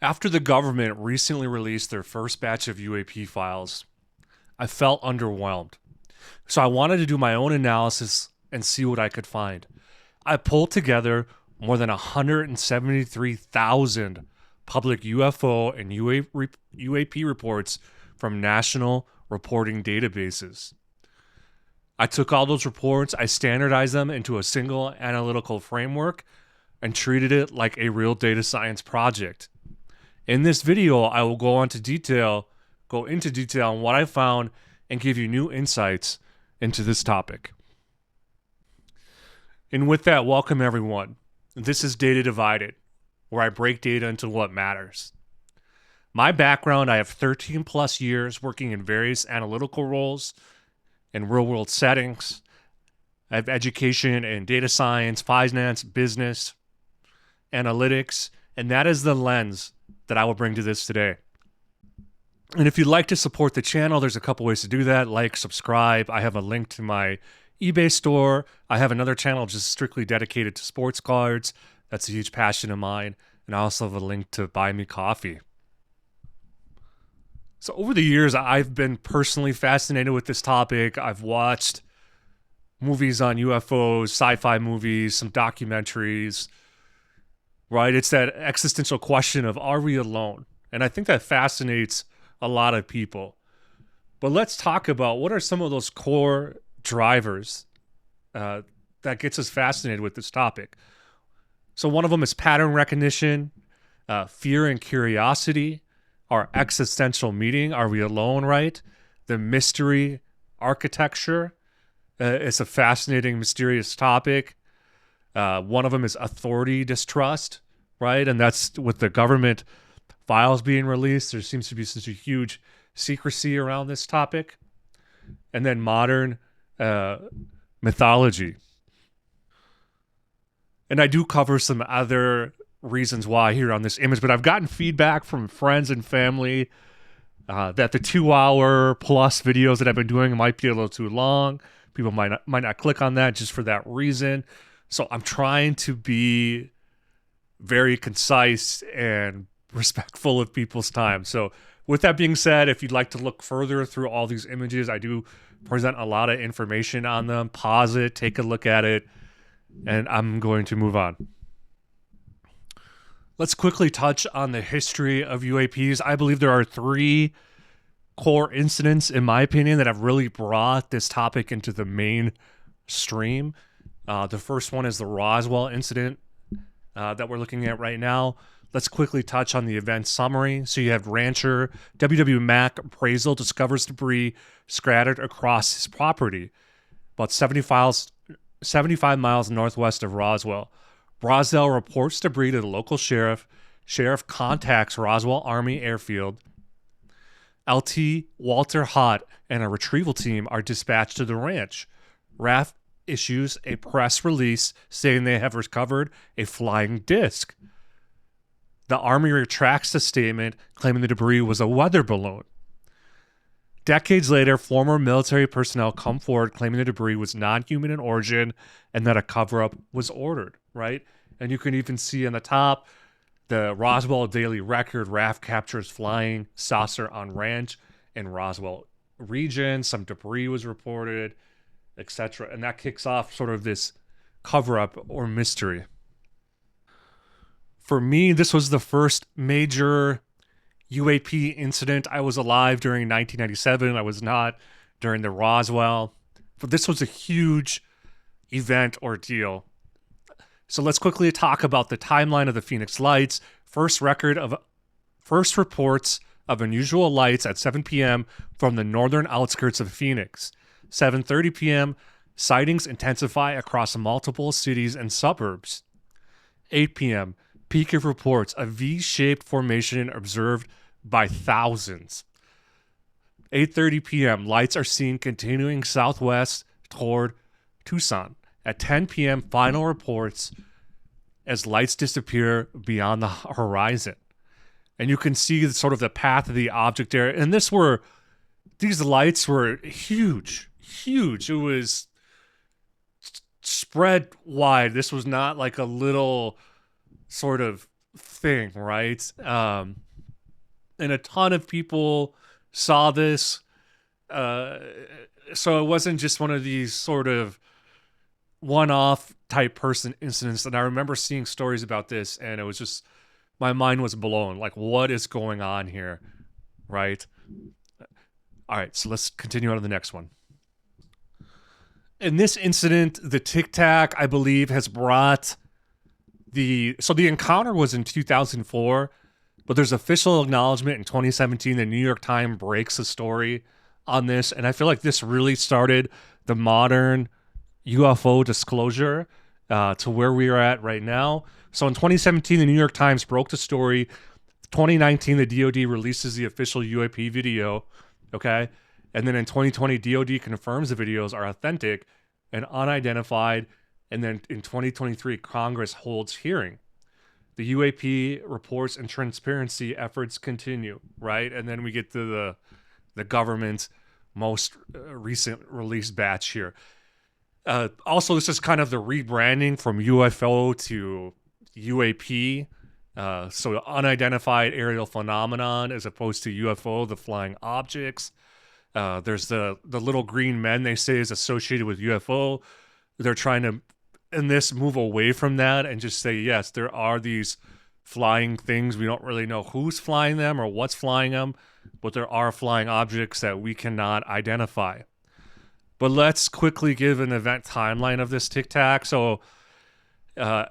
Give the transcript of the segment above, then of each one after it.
After the government recently released their first batch of UAP files, I felt underwhelmed. So I wanted to do my own analysis and see what I could find. I pulled together more than 173,000 public UFO and UAP reports from national reporting databases. I took all those reports, I standardized them into a single analytical framework, and treated it like a real data science project. In this video, I will go into detail on what I found and give you new insights into this topic. And with that, welcome everyone. This is Data Divided, where I break data into what matters. My background, I have 13 plus years working in various analytical roles in real-world settings. I have education in data science, finance, business, analytics, and that is the lens that I will bring to this today. And if you'd like to support the channel, there's a couple ways to do that. Like, subscribe. I have a link to my eBay store. I have another channel just strictly dedicated to sports cards. That's a huge passion of mine. And I also have a link to buy me coffee. So over the years, I've been personally fascinated with this topic. I've watched movies on UFOs, sci-fi movies, some documentaries, right? It's that existential question of, are we alone? And I think that fascinates a lot of people. But let's talk about what are some of those core drivers that gets us fascinated with this topic. So one of them is pattern recognition, fear and curiosity, our existential meaning, are we alone, right? The mystery architecture, it's a fascinating, mysterious topic. One of them is authority distrust, right? And that's with the government files being released. There seems to be such a huge secrecy around this topic. And then modern mythology. And I do cover some other reasons why here on this image, but I've gotten feedback from friends and family that the 2-hour plus videos that I've been doing might be a little too long. People might not click on that just for that reason. So I'm trying to be very concise and respectful of people's time. So with that being said, if you'd like to look further through all these images, I do present a lot of information on them. Pause it, take a look at it, and I'm going to move on. Let's quickly touch on the history of UAPs. I believe there are 3 core incidents, in my opinion, that have really brought this topic into the mainstream. The first one is the Roswell incident that we're looking at right now. Let's quickly touch on the event summary. So you have rancher W.W. Mack appraisal discovers debris scattered across his property, about 75 miles northwest of Roswell. Roswell reports debris to the local sheriff. Sheriff contacts Roswell Army Airfield. LT Walter Hott and a retrieval team are dispatched to the ranch. RAF issues a press release saying they have recovered a flying disc. The Army retracts the statement, claiming the debris was a weather balloon. Decades later, former military personnel come forward claiming the debris was non-human in origin and that a cover-up was ordered, right? And you can even see on the top, the Roswell Daily Record, RAF captures flying saucer on ranch in Roswell region. Some debris was reported, etc. And that kicks off sort of this cover-up or mystery. For me, this was the first major UAP incident. I was alive during 1997. I was not during the Roswell. But this was a huge event ordeal. So let's quickly talk about the timeline of the Phoenix Lights. First reports of unusual lights at 7 p.m. from the northern outskirts of Phoenix. 7:30 p.m., sightings intensify across multiple cities and suburbs. 8 p.m., peak of reports, a V-shaped formation observed by thousands. 8:30 p.m., lights are seen continuing southwest toward Tucson. At 10 p.m., final reports as lights disappear beyond the horizon. And you can see sort of the path of the object there. And these lights were huge. It was spread wide. This was not like a little sort of thing, right? And a ton of people saw this. So it wasn't just one of these sort of one-off type person incidents. And I remember seeing stories about this, and it was just, my mind was blown. Like, what is going on here, right? All right, so let's continue on to the next one. In this incident, the Tic Tac, I believe, has brought the encounter was in 2004, but there's official acknowledgement in 2017. The New York Times breaks a story on this, and I feel like this really started the modern UFO disclosure to where we are at right now. So in 2017, the New York Times broke the story. 2019, the DoD releases the official UAP video, okay? And then in 2020, DoD confirms the videos are authentic and unidentified. And then in 2023, Congress holds hearing. The UAP reports and transparency efforts continue, right? And then we get to the government's most recent release batch here. Also, this is kind of the rebranding from UFO to UAP. So unidentified aerial phenomenon as opposed to UFO, the flying objects. There's the little green men they say is associated with UFO. They're trying to, in this, move away from that and just say, yes, there are these flying things. We don't really know who's flying them or what's flying them, but there are flying objects that we cannot identify. But let's quickly give an event timeline of this Tic Tac. So the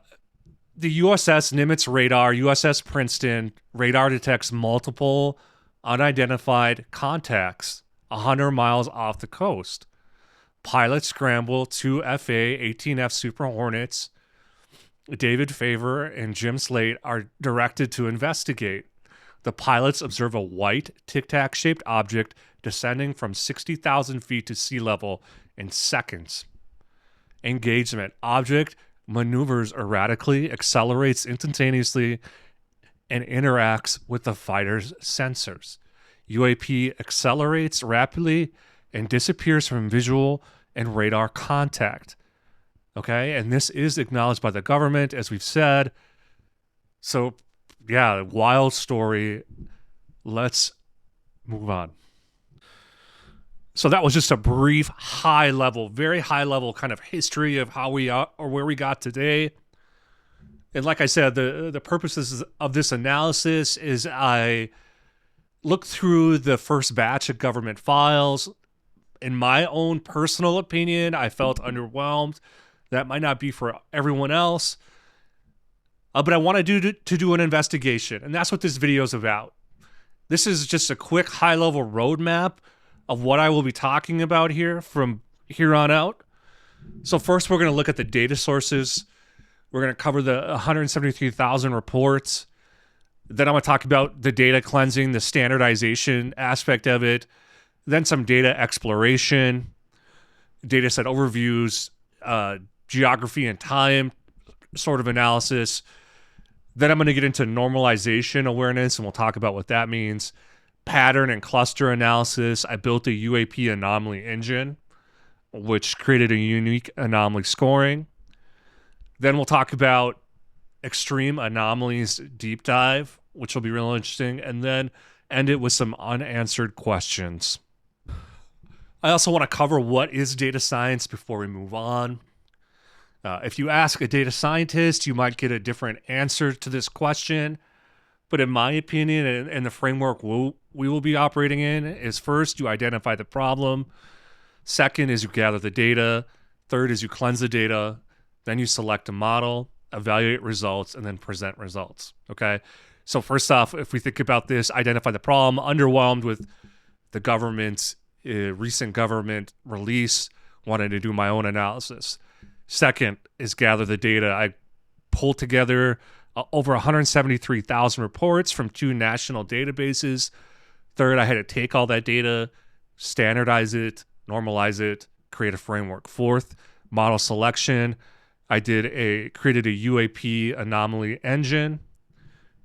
USS Nimitz radar, USS Princeton, radar detects multiple unidentified contacts 100 miles off the coast. Pilots scramble two FA-18F Super Hornets. David Favor and Jim Slate are directed to investigate. The pilots observe a white Tic Tac shaped object descending from 60,000 feet to sea level in seconds. Engagement. Object maneuvers erratically, accelerates instantaneously, and interacts with the fighter's sensors. UAP accelerates rapidly and disappears from visual and radar contact. Okay, and this is acknowledged by the government, as we've said. So, yeah, wild story. Let's move on. So that was just a brief, high level, very high level kind of history of how we are or where we got today. And like I said, the purposes of this analysis is I looked through the first batch of government files. In my own personal opinion, I felt underwhelmed. That might not be for everyone else. But I want to do an investigation. And that's what this video is about. This is just a quick high-level roadmap of what I will be talking about here from here on out. So first, we're going to look at the data sources. We're going to cover the 173,000 reports. Then I'm going to talk about the data cleansing, the standardization aspect of it. Then some data exploration, data set overviews, geography and time sort of analysis. Then I'm going to get into normalization awareness, and we'll talk about what that means. Pattern and cluster analysis. I built a UAP Anomaly Engine, which created a unique anomaly scoring. Then we'll talk about extreme anomalies deep dive, which will be real interesting, and then end it with some unanswered questions. I also want to cover what is data science before we move on. If you ask a data scientist, you might get a different answer to this question. But in my opinion, and the framework we will be operating in, is first, you identify the problem. Second is you gather the data. Third is you cleanse the data. Then you select a model, evaluate results, and then present results. Okay? So first off, if we think about this, identify the problem, underwhelmed with the government's recent government release, wanted to do my own analysis. Second is gather the data. I pulled together over 173,000 reports from 2 national databases. Third, I had to take all that data, standardize it, normalize it, create a framework. Fourth, model selection. I created a UAP Anomaly Engine.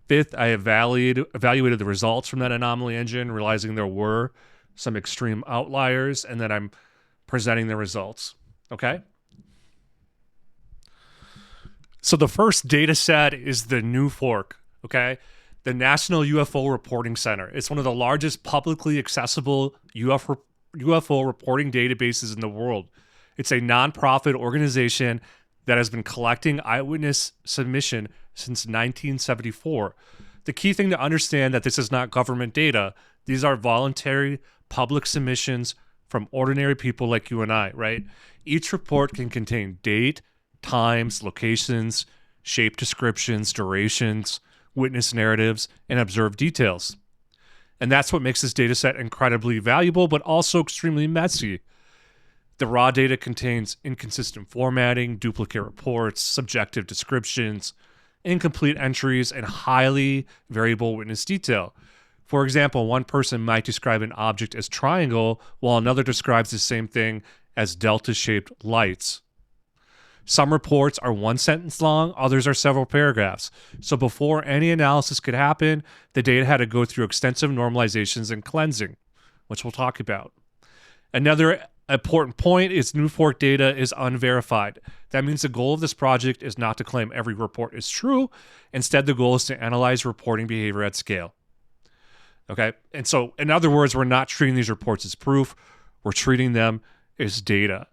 Fifth, I evaluated the results from that anomaly engine, realizing there were some extreme outliers, and then I'm presenting the results. Okay? So the first data set is the NUFORC Okay? The National UFO Reporting Center. It's one of the largest publicly accessible UFO reporting databases in the world. It's a nonprofit organization that has been collecting eyewitness submission since 1974. The key thing to understand that this is not government data. These are voluntary public submissions from ordinary people like you and I, right? Each report can contain date, times, locations, shape descriptions, durations, witness narratives, and observed details. And that's what makes this data set incredibly valuable, but also extremely messy. The raw data contains inconsistent formatting, duplicate reports, subjective descriptions, incomplete entries, and highly variable witness detail. For example, one person might describe an object as triangle, while another describes the same thing as delta-shaped lights. Some reports are one sentence long, others are several paragraphs. So before any analysis could happen, the data had to go through extensive normalizations and cleansing, which we'll talk about. Another important point is NUFORC data is unverified. That means the goal of this project is not to claim every report is true. Instead, the goal is to analyze reporting behavior at scale. Okay? And so, in other words, we're not treating these reports as proof. We're treating them as data.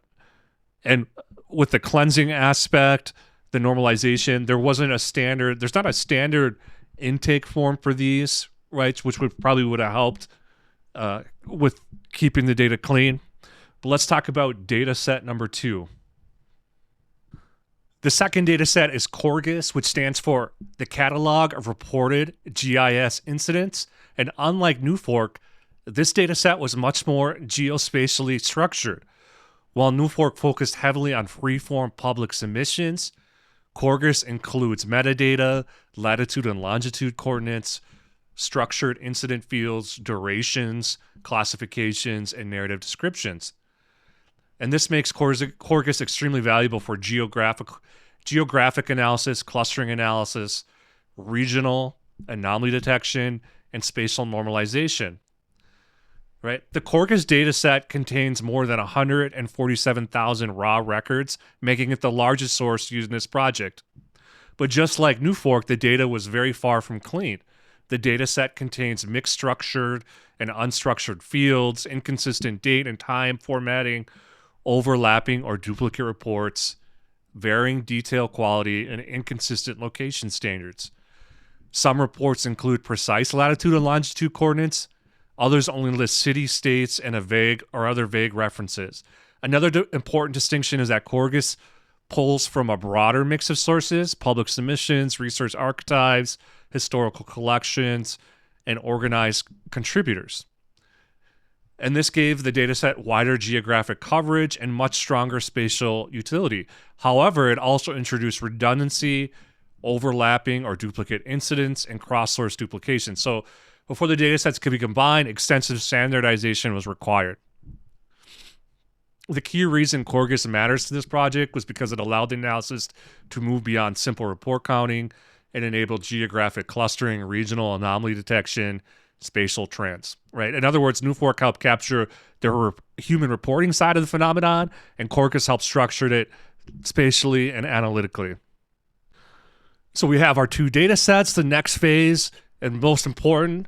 And with the cleansing aspect, the normalization, there's not a standard intake form for these, right? Which would have helped with keeping the data clean. But let's talk about data set number 2. The second data set is CORGIS, which stands for the Catalog of Reported GIS Incidents. And unlike NUFORC, this data set was much more geospatially structured. While NUFORC focused heavily on free-form public submissions, CORGIS includes metadata, latitude and longitude coordinates, structured incident fields, durations, classifications, and narrative descriptions. And this makes CORGIS extremely valuable for geographic analysis, clustering analysis, regional anomaly detection, and spatial normalization. Right? The CORGIS dataset contains more than 147,000 raw records, making it the largest source used in this project. But just like NUFORC, the data was very far from clean. The dataset contains mixed structured and unstructured fields, inconsistent date and time formatting, overlapping or duplicate reports, varying detail quality, and inconsistent location standards. Some reports include precise latitude and longitude coordinates. Others only list city, states, and other vague references. Another important distinction is that CORGIS pulls from a broader mix of sources: public submissions, research archives, historical collections, and organized contributors. And this gave the dataset wider geographic coverage and much stronger spatial utility. However, it also introduced redundancy, overlapping or duplicate incidents, and cross-source duplication. So before the datasets could be combined, extensive standardization was required. The key reason CORGIS matters to this project was because it allowed the analysis to move beyond simple report counting and enabled geographic clustering, regional anomaly detection, spatial trends. Right? In other words, NUFORC helped capture the human reporting side of the phenomenon, and CORGIS helped structure it spatially and analytically. So we have our 2 datasets. The next phase, and most important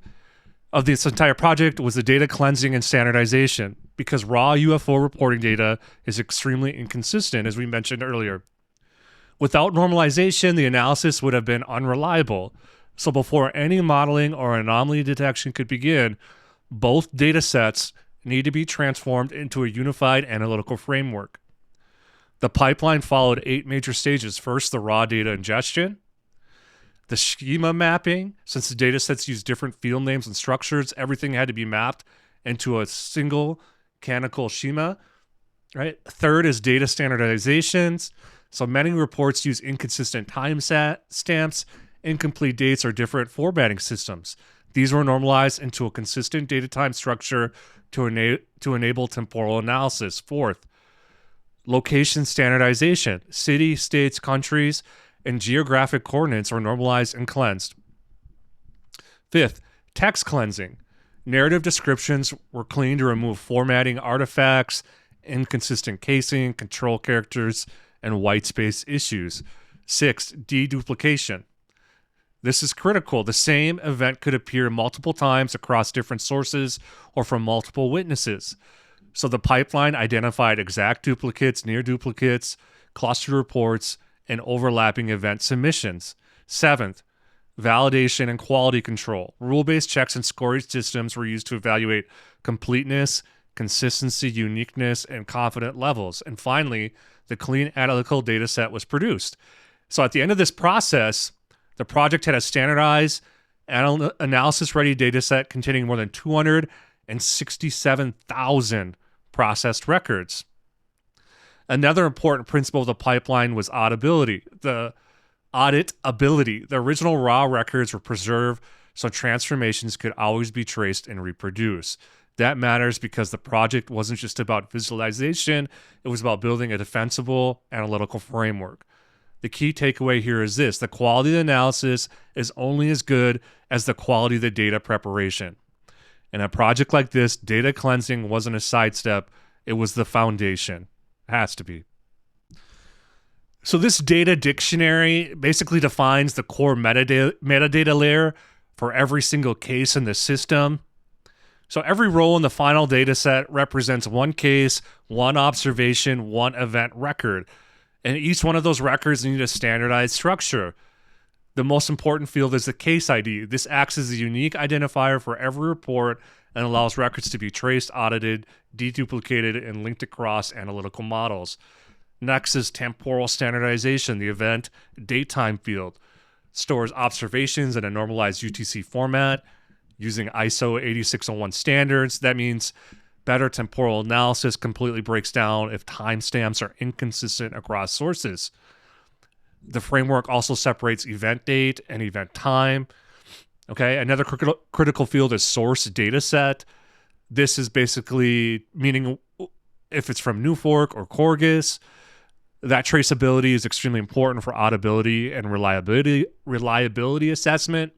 of this entire project, was the data cleansing and standardization, because raw UFO reporting data is extremely inconsistent, as we mentioned earlier. Without normalization, the analysis would have been unreliable. So before any modeling or anomaly detection could begin, both data sets need to be transformed into a unified analytical framework. The pipeline followed 8 major stages. First, the raw data ingestion. The schema mapping. Since the data sets use different field names and structures, everything had to be mapped into a single canonical schema. Right? Third is data standardizations. So many reports use inconsistent time stamps, incomplete dates, or different formatting systems. These were normalized into a consistent data time structure to enable temporal analysis. Fourth, location standardization. City, states, countries, and geographic coordinates are normalized and cleansed. Fifth, text cleansing. Narrative descriptions were cleaned to remove formatting artifacts, inconsistent casing, control characters, and white space issues. Sixth, deduplication. This is critical. The same event could appear multiple times across different sources or from multiple witnesses. So the pipeline identified exact duplicates, near duplicates, cluster reports, and overlapping event submissions. Seventh, validation and quality control. Rule-based checks and scoring systems were used to evaluate completeness, consistency, uniqueness, and confidence levels. And finally, the clean analytical data set was produced. So at the end of this process, the project had a standardized analysis-ready data set containing more than 267,000 processed records. Another important principle of the pipeline was auditability. The original raw records were preserved so transformations could always be traced and reproduced. That matters because the project wasn't just about visualization, it was about building a defensible analytical framework. The key takeaway here is this: the quality of the analysis is only as good as the quality of the data preparation. In a project like this, data cleansing wasn't a sidestep, it was the foundation. It has to be. So this data dictionary basically defines the core metadata layer for every single case in the system. So every row in the final data set represents one case, one observation, one event record. And each one of those records need a standardized structure. The most important field is the case ID. This acts as a unique identifier for every report and allows records to be traced, audited, deduplicated, and linked across analytical models. Next is temporal standardization. The event datetime field stores observations in a normalized UTC format using ISO 8601 standards. That means better temporal analysis completely breaks down if timestamps are inconsistent across sources. The framework also separates event date and event time. Okay, another critical field is source dataset. This is basically meaning if it's from NUFORC or CORGIS. That traceability is extremely important for auditability and reliability assessment.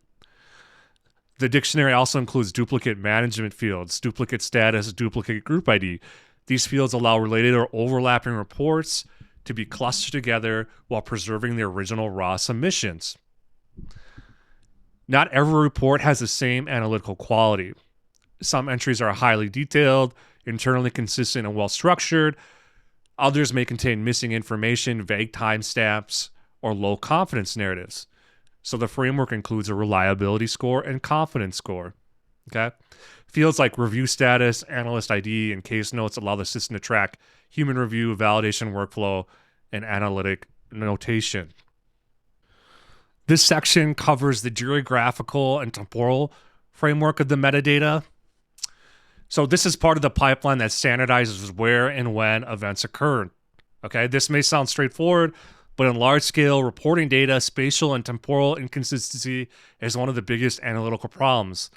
The dictionary also includes duplicate management fields, duplicate status, duplicate group ID. These fields allow related or overlapping reports to be clustered together while preserving the original raw submissions. Not every report has the same analytical quality. Some entries are highly detailed, internally consistent, and well-structured. Others may contain missing information, vague timestamps, or low confidence narratives. So the framework includes a reliability score and confidence score. Okay? Fields like review status, analyst ID, and case notes allow the system to track human review, validation workflow, and analytic notation. This section covers the geographical and temporal framework of the metadata. So this is part of the pipeline that standardizes where and when events occurred. Okay, this may sound straightforward, but in large-scale reporting data, spatial and temporal inconsistency is one of the biggest analytical problems.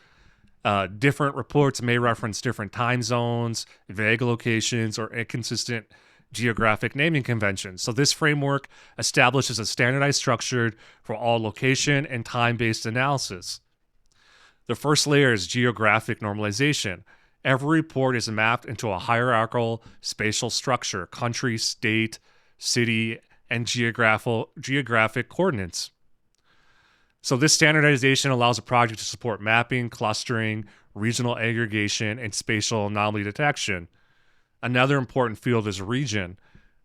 Different reports may reference different time zones, vague locations, or inconsistent geographic naming conventions. So this framework establishes a standardized structure for all location and time-based analysis. The first layer is geographic normalization. Every report is mapped into a hierarchical spatial structure: country, state, city, and geographic coordinates. So this standardization allows a project to support mapping, clustering, regional aggregation, and spatial anomaly detection. Another important field is region.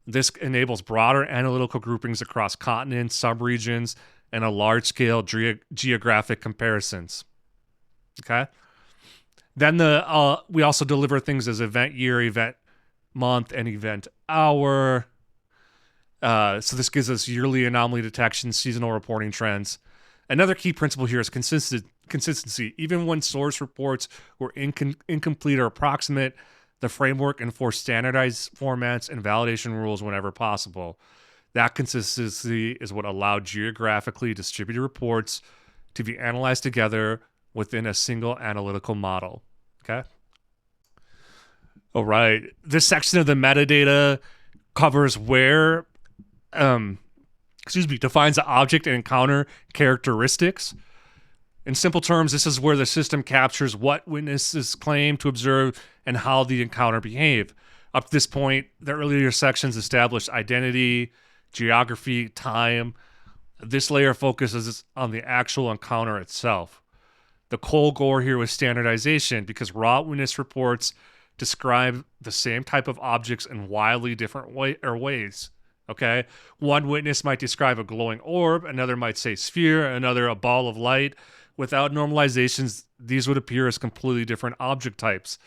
This enables broader analytical groupings across continents, subregions, and a large-scale geographic comparisons. Okay? Then we also deliver things as event year, event month, and event hour. So this gives us yearly anomaly detection, seasonal reporting trends. Another key principle here is consistency. Even when source reports were incomplete or approximate, the framework enforced standardized formats and validation rules whenever possible. That consistency is what allowed geographically distributed reports to be analyzed together within a single analytical model. Okay? All right. This section of the metadata covers where, defines the object and encounter characteristics. In simple terms, this is where the system captures what witnesses claim to observe and how the encounter behaved. Up to this point, the earlier sections established identity, geography, time, This layer focuses on the actual encounter itself. The cold gore here was standardization because raw witness reports describe the same type of objects in wildly different ways. Okay? One witness might describe a glowing orb, another might say sphere, another a ball of light. Without normalizations, these would appear as completely different object types.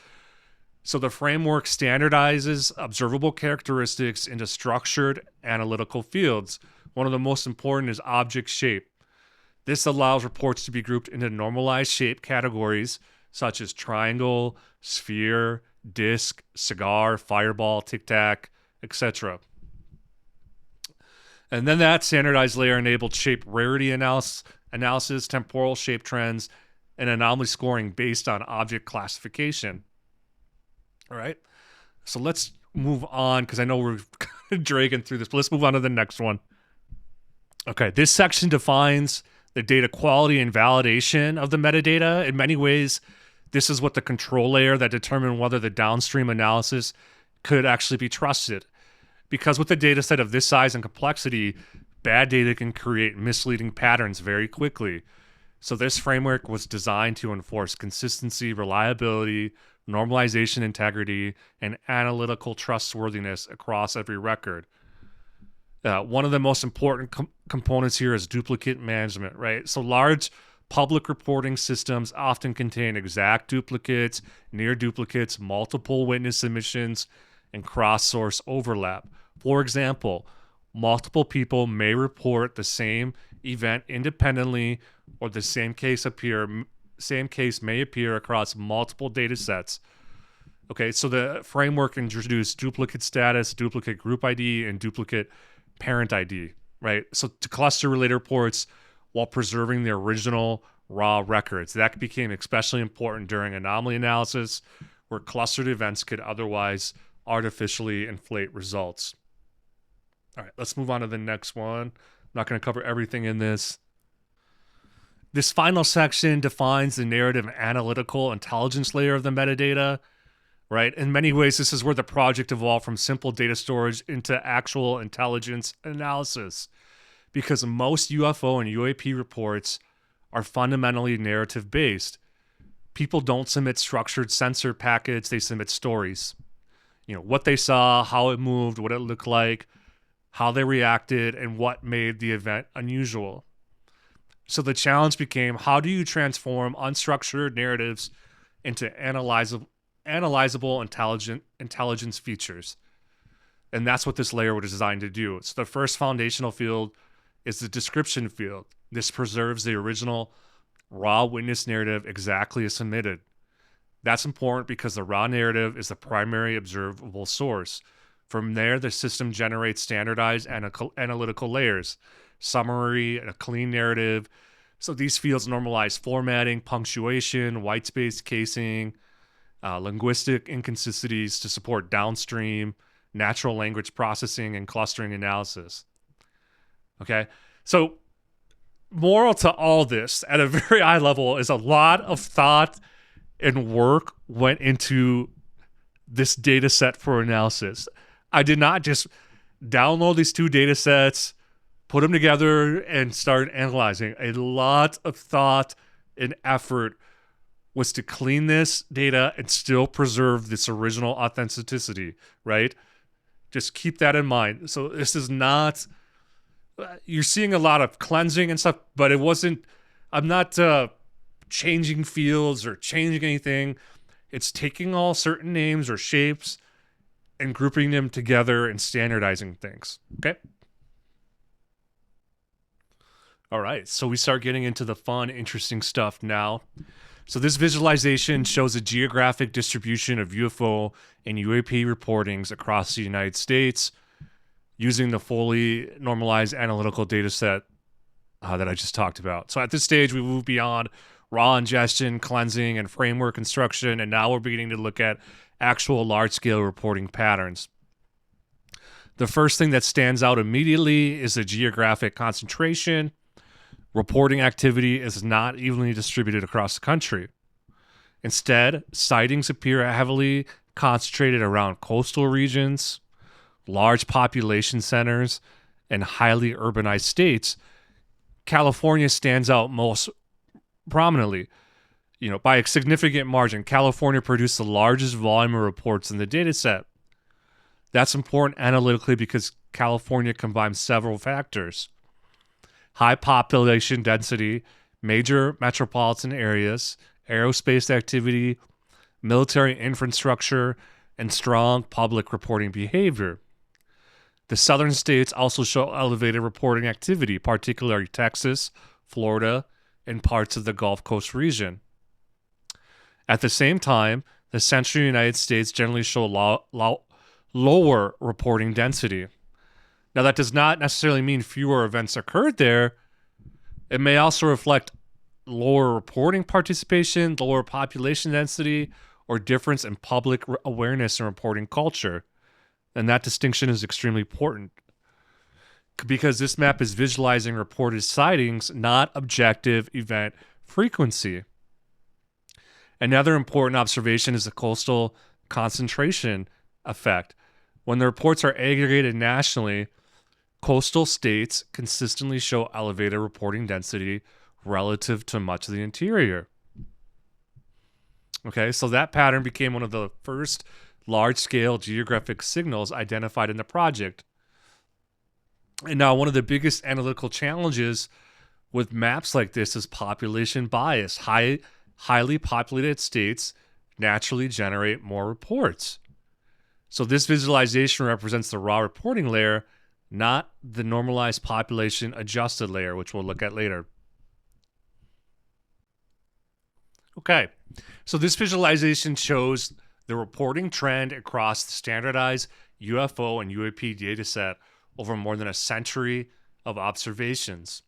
So the framework standardizes observable characteristics into structured analytical fields. One of the most important is object shape. This allows reports to be grouped into normalized shape categories such as triangle, sphere, disc, cigar, fireball, tic tac, etc. And then that standardized layer enabled shape rarity analysis, temporal shape trends, and anomaly scoring based on object classification. All right, so let's move on because I know we're kind of dragging through this, but let's move on to the next one. Okay, this section defines the data quality and validation of the metadata. In many ways, this is what the control layer that determine whether the downstream analysis could actually be trusted. Because with a data set of this size and complexity, bad data can create misleading patterns very quickly. So this framework was designed to enforce consistency, reliability, normalization integrity, and analytical trustworthiness across every record. One of the most important components here is duplicate management, right? So large public reporting systems often contain exact duplicates, near duplicates, multiple witness submissions, and cross-source overlap. For example, multiple people may report the same event independently, or the same case may appear across multiple data sets. Okay, so the framework introduced duplicate status, duplicate group ID, and duplicate parent ID, right? So to cluster related reports while preserving the original raw records. That became especially important during anomaly analysis, where clustered events could otherwise artificially inflate results. All right, let's move on to the next one. I'm not going to cover everything in this. This final section defines the narrative analytical intelligence layer of the metadata, right? In many ways, this is where the project evolved from simple data storage into actual intelligence analysis, because most UFO and UAP reports are fundamentally narrative-based. People don't submit structured sensor packets, they submit stories. You know, what they saw, how it moved, what it looked like, how they reacted, and what made the event unusual. So the challenge became, how do you transform unstructured narratives into analyzable intelligence features? And that's what this layer was designed to do. So the first foundational field is the description field. This preserves the original raw witness narrative exactly as submitted. That's important because the raw narrative is the primary observable source. From there, the system generates standardized analytical layers, summary, and a clean narrative. So these fields normalize formatting, punctuation, whitespace casing, linguistic inconsistencies to support downstream natural language processing and clustering analysis. Okay, so moral to all this at a very high level is a lot of thought and work went into this data set for analysis. I did not just download these two data sets, put them together, and start analyzing. A lot of thought and effort was to clean this data and still preserve this original authenticity, right? Just keep that in mind. So this is not, you're seeing a lot of cleansing and stuff, but it wasn't, I'm not changing fields or changing anything. It's taking all certain names or shapes and grouping them together and standardizing things. Okay. All right. So we start getting into the fun, interesting stuff now. So this visualization shows a geographic distribution of UFO and UAP reportings across the United States using the fully normalized analytical data set that I just talked about. So at this stage, we move beyond raw ingestion, cleansing, and framework construction, and now we're beginning to look at actual large-scale reporting patterns. The first thing that stands out immediately is the geographic concentration. Reporting activity is not evenly distributed across the country. Instead, sightings appear heavily concentrated around coastal regions, large population centers, and highly urbanized states, California stands out most prominently. By a significant margin, California produced the largest volume of reports in the dataset. That's important analytically because California combines several factors: high population density, major metropolitan areas, aerospace activity, military infrastructure, and strong public reporting behavior. The southern states also show elevated reporting activity, particularly Texas, Florida, and parts of the Gulf Coast region. At the same time, the central United States generally show lower reporting density. Now, that does not necessarily mean fewer events occurred there. It may also reflect lower reporting participation, lower population density, or difference in public awareness and reporting culture. And that distinction is extremely important because this map is visualizing reported sightings, not objective event frequency. Another important observation is the coastal concentration effect. When the reports are aggregated nationally, coastal states consistently show elevated reporting density relative to much of the interior. Okay, so that pattern became one of the first large-scale geographic signals identified in the project. And now one of the biggest analytical challenges with maps like this is population bias. Highly populated states naturally generate more reports. So this visualization represents the raw reporting layer, not the normalized population adjusted layer, which we'll look at later. Okay, so this visualization shows the reporting trend across the standardized UFO and UAP dataset over more than a century of observations.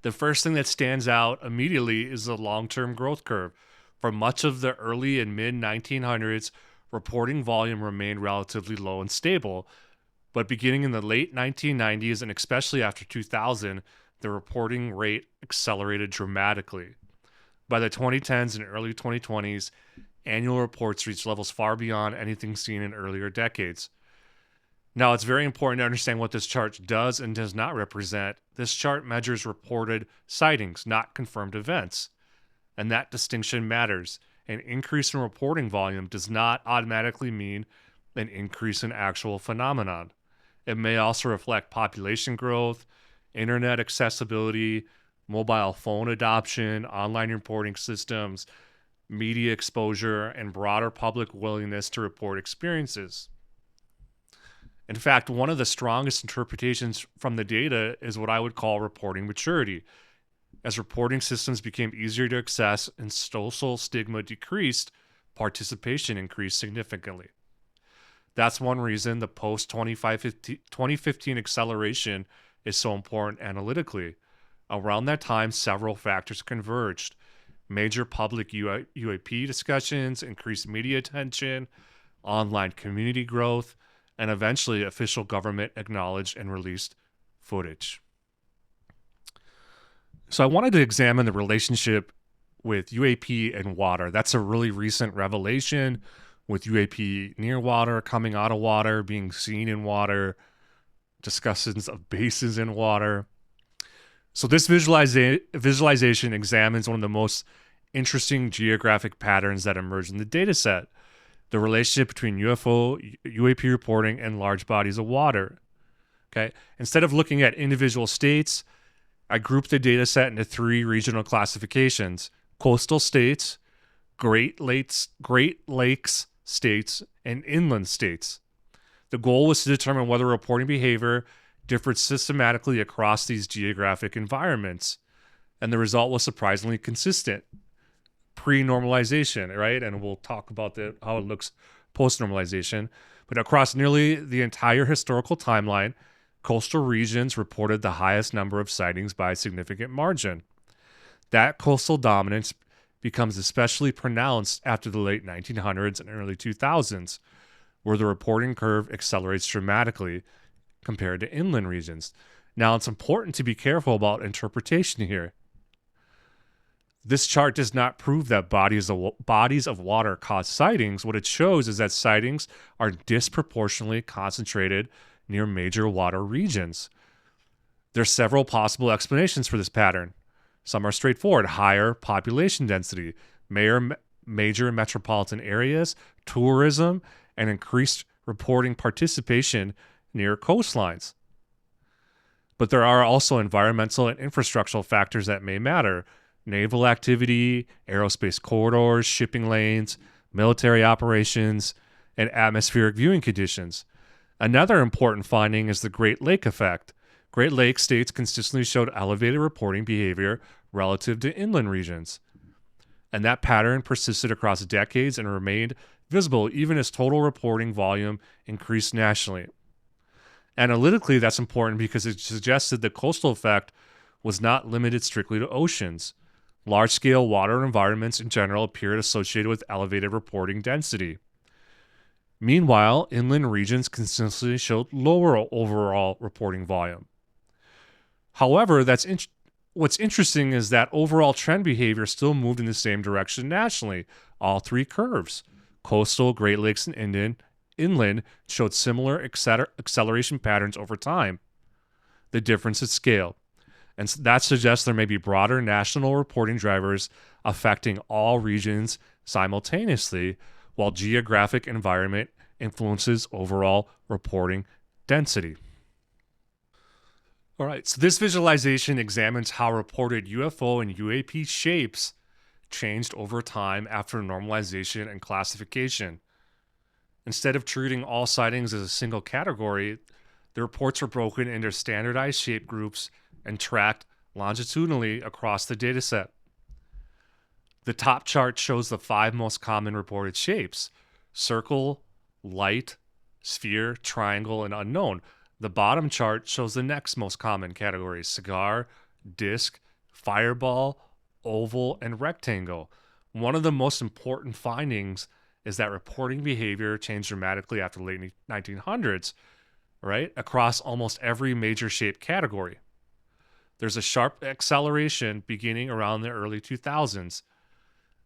The first thing that stands out immediately is the long-term growth curve. For much of the early and mid-1900s, reporting volume remained relatively low and stable, but beginning in the late 1990s and especially after 2000, the reporting rate accelerated dramatically. By the 2010s and early 2020s, annual reports reached levels far beyond anything seen in earlier decades. Now, it's very important to understand what this chart does and does not represent. This chart measures reported sightings, not confirmed events. And that distinction matters. An increase in reporting volume does not automatically mean an increase in actual phenomenon. It may also reflect population growth, internet accessibility, mobile phone adoption, online reporting systems, media exposure, and broader public willingness to report experiences. In fact, one of the strongest interpretations from the data is what I would call reporting maturity. As reporting systems became easier to access and social stigma decreased, participation increased significantly. That's one reason the post-2015 acceleration is so important analytically. Around that time, several factors converged. Major public UAP discussions, increased media attention, online community growth, and eventually official government acknowledged and released footage. So I wanted to examine the relationship with UAP and water. That's a really recent revelation, with UAP near water, coming out of water, being seen in water, discussions of bases in water. So this visualization examines one of the most interesting geographic patterns that emerge in the dataset: the relationship between UFO, UAP reporting, and large bodies of water. Okay, instead of looking at individual states, I grouped the dataset into three regional classifications: coastal states, Great Lakes states, and inland states. The goal was to determine whether reporting behavior differed systematically across these geographic environments, and the result was surprisingly consistent pre-normalization, right? And we'll talk about how it looks post-normalization. But across nearly the entire historical timeline, coastal regions reported the highest number of sightings by a significant margin. That coastal dominance becomes especially pronounced after the late 1900s and early 2000s, where the reporting curve accelerates dramatically compared to inland regions. Now, it's important to be careful about interpretation here. This chart does not prove that bodies of water cause sightings. What it shows is that sightings are disproportionately concentrated near major water regions. There's several possible explanations for this pattern. Some are straightforward: higher population density, major metropolitan areas, tourism, and increased reporting participation near coastlines. But there are also environmental and infrastructural factors that may matter: naval activity, aerospace corridors, shipping lanes, military operations, and atmospheric viewing conditions. Another important finding is the Great Lake effect. Great Lakes states consistently showed elevated reporting behavior relative to inland regions. And that pattern persisted across decades and remained visible even as total reporting volume increased nationally. Analytically, that's important because it suggested the coastal effect was not limited strictly to oceans. Large-scale water environments in general appeared associated with elevated reporting density. Meanwhile, inland regions consistently showed lower overall reporting volume. However, what's interesting is that overall trend behavior still moved in the same direction nationally. All three curves, coastal, Great Lakes, and inland, showed similar acceleration patterns over time. The difference is scale. And that suggests there may be broader national reporting drivers affecting all regions simultaneously, while geographic environment influences overall reporting density. All right, so this visualization examines how reported UFO and UAP shapes changed over time after normalization and classification. Instead of treating all sightings as a single category, the reports were broken into standardized shape groups and tracked longitudinally across the dataset. The top chart shows the 5 most common reported shapes: circle, light, sphere, triangle, and unknown. The bottom chart shows the next most common categories: cigar, disc, fireball, oval, and rectangle. One of the most important findings is that reporting behavior changed dramatically after the late 1900s, right, across almost every major shape category. There's a sharp acceleration beginning around the early 2000s,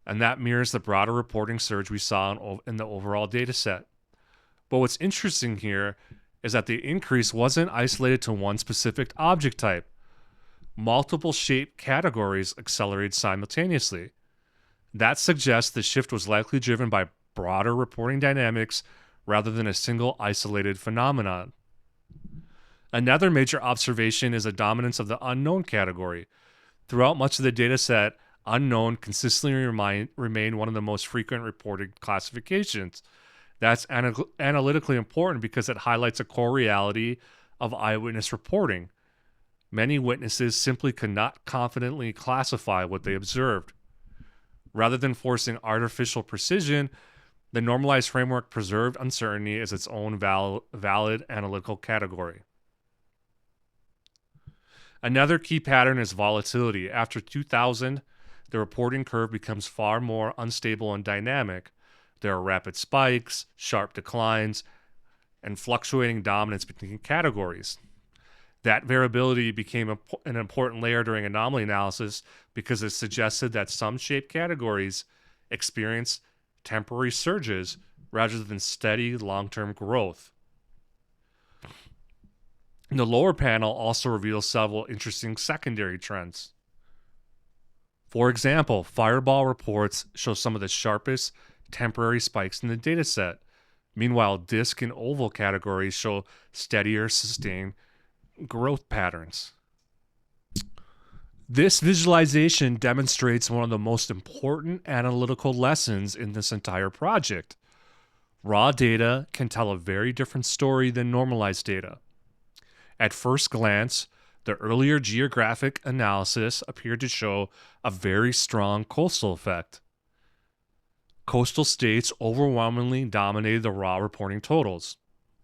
and that mirrors the broader reporting surge we saw in the overall data set. But what's interesting here is that the increase wasn't isolated to one specific object type. Multiple shape categories accelerated simultaneously. That suggests the shift was likely driven by broader reporting dynamics rather than a single isolated phenomenon. Another major observation is the dominance of the unknown category. Throughout much of the dataset, unknown consistently remained one of the most frequent reported classifications. That's analytically important because it highlights a core reality of eyewitness reporting. Many witnesses simply could not confidently classify what they observed. Rather than forcing artificial precision, the normalized framework preserved uncertainty as its own valid analytical category. Another key pattern is volatility. After 2000, the reporting curve becomes far more unstable and dynamic. There are rapid spikes, sharp declines, and fluctuating dominance between categories. That variability became an important layer during anomaly analysis because it suggested that some shape categories experience temporary surges rather than steady long-term growth. The lower panel also reveals several interesting secondary trends. For example, fireball reports show some of the sharpest temporary spikes in the dataset. Meanwhile, disc and oval categories show steadier, sustained growth patterns. This visualization demonstrates one of the most important analytical lessons in this entire project. Raw data can tell a very different story than normalized data. At first glance, the earlier geographic analysis appeared to show a very strong coastal effect. Coastal states overwhelmingly dominated the raw reporting totals,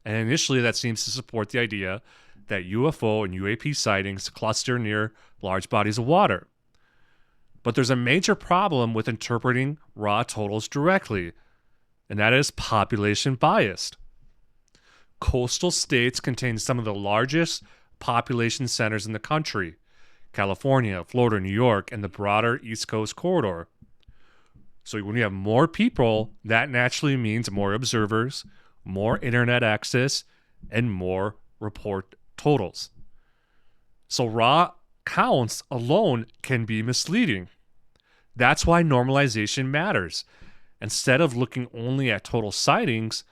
and initially that seems to support the idea that UFO and UAP sightings cluster near large bodies of water. But there's a major problem with interpreting raw totals directly, and that is population biased. Coastal states contain some of the largest population centers in the country: California, Florida, New York, and the broader East Coast corridor. So when you have more people, that naturally means more observers, more internet access, and more report totals. So raw counts alone can be misleading. That's why normalization matters. Instead of looking only at total sightings,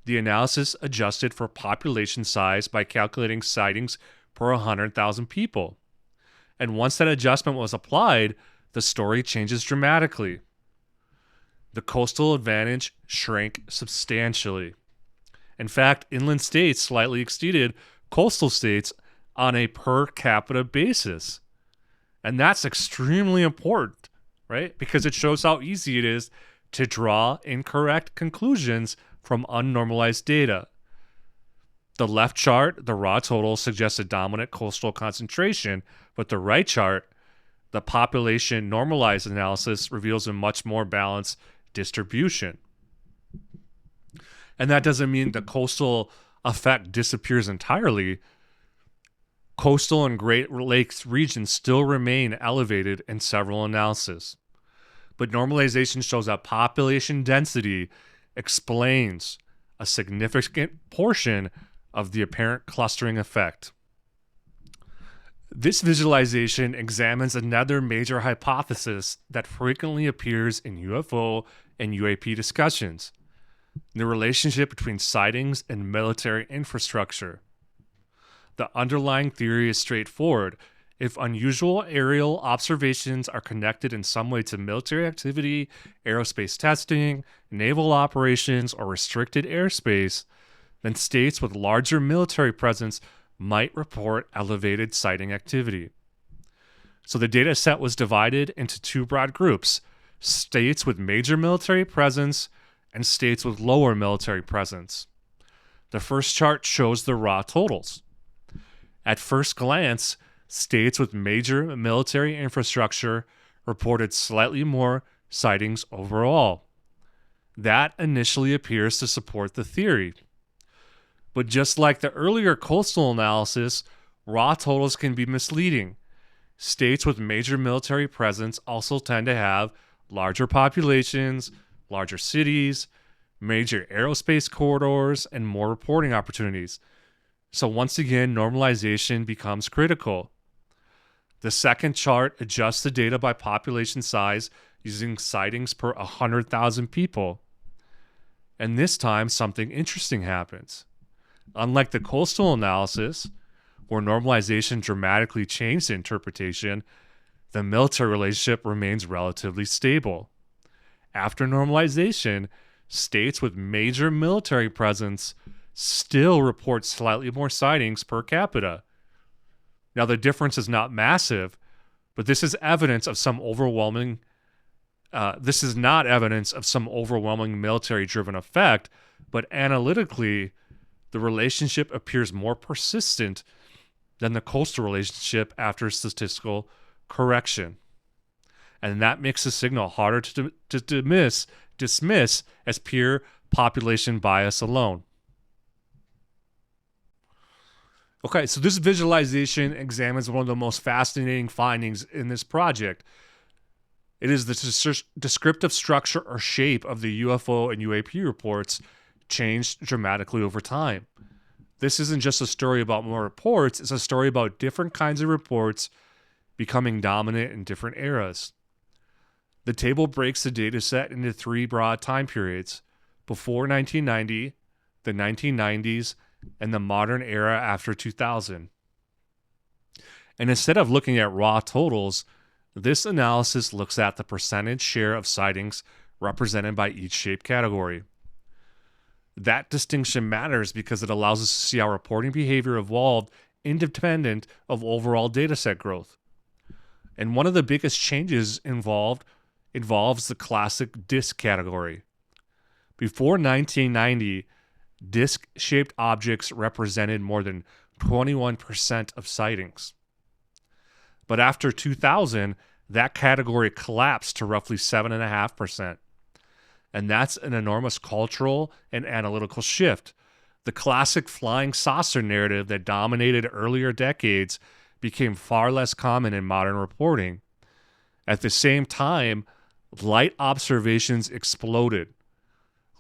the analysis adjusted for population size by calculating sightings per 100,000 people. And once that adjustment was applied, the story changes dramatically. The coastal advantage shrank substantially. In fact, inland states slightly exceeded coastal states on a per capita basis. And that's extremely important, right? Because it shows how easy it is to draw incorrect conclusions from unnormalized data. The left chart, the raw total, suggests a dominant coastal concentration, but the right chart, the population normalized analysis, reveals a much more balanced distribution. And that doesn't mean the coastal effect disappears entirely. Coastal and Great Lakes regions still remain elevated in several analyses. But normalization shows that population density explains a significant portion of the apparent clustering effect. This visualization examines another major hypothesis that frequently appears in UFO and UAP discussions: the relationship between sightings and military infrastructure. The underlying theory is straightforward. If unusual aerial observations are connected in some way to military activity, aerospace testing, naval operations, or restricted airspace, then states with larger military presence might report elevated sighting activity. So the data set was divided into two broad groups: states with major military presence and states with lower military presence. The first chart shows the raw totals. At first glance, states with major military infrastructure reported slightly more sightings overall. That initially appears to support the theory. But just like the earlier coastal analysis, raw totals can be misleading. States with major military presence also tend to have larger populations, larger cities, major aerospace corridors, and more reporting opportunities. So once again, normalization becomes critical. The second chart adjusts the data by population size using sightings per 100,000 people. And this time, something interesting happens. Unlike the coastal analysis, where normalization dramatically changed the interpretation, the military relationship remains relatively stable. After normalization, states with major military presence still report slightly more sightings per capita. Now, the difference is not massive, but this is evidence of some overwhelming. This is not evidence of some overwhelming military-driven effect, but analytically, the relationship appears more persistent than the coastal relationship after statistical correction. And that makes the signal harder to dismiss as pure population bias alone. Okay, so this visualization examines one of the most fascinating findings in this project. It is the descriptive structure or shape of the UFO and UAP reports changed dramatically over time. This isn't just a story about more reports, it's a story about different kinds of reports becoming dominant in different eras. The table breaks the dataset into three broad time periods: before 1990, the 1990s, and the modern era after 2000. And instead of looking at raw totals, this analysis looks at the percentage share of sightings represented by each shape category. That distinction matters because it allows us to see how reporting behavior evolved independent of overall dataset growth. And one of the biggest changes involves the classic disk category. Before 1990, disk-shaped objects represented more than 21% of sightings. But after 2000, that category collapsed to roughly 7.5%. And that's an enormous cultural and analytical shift. The classic flying saucer narrative that dominated earlier decades became far less common in modern reporting. At the same time, light observations exploded.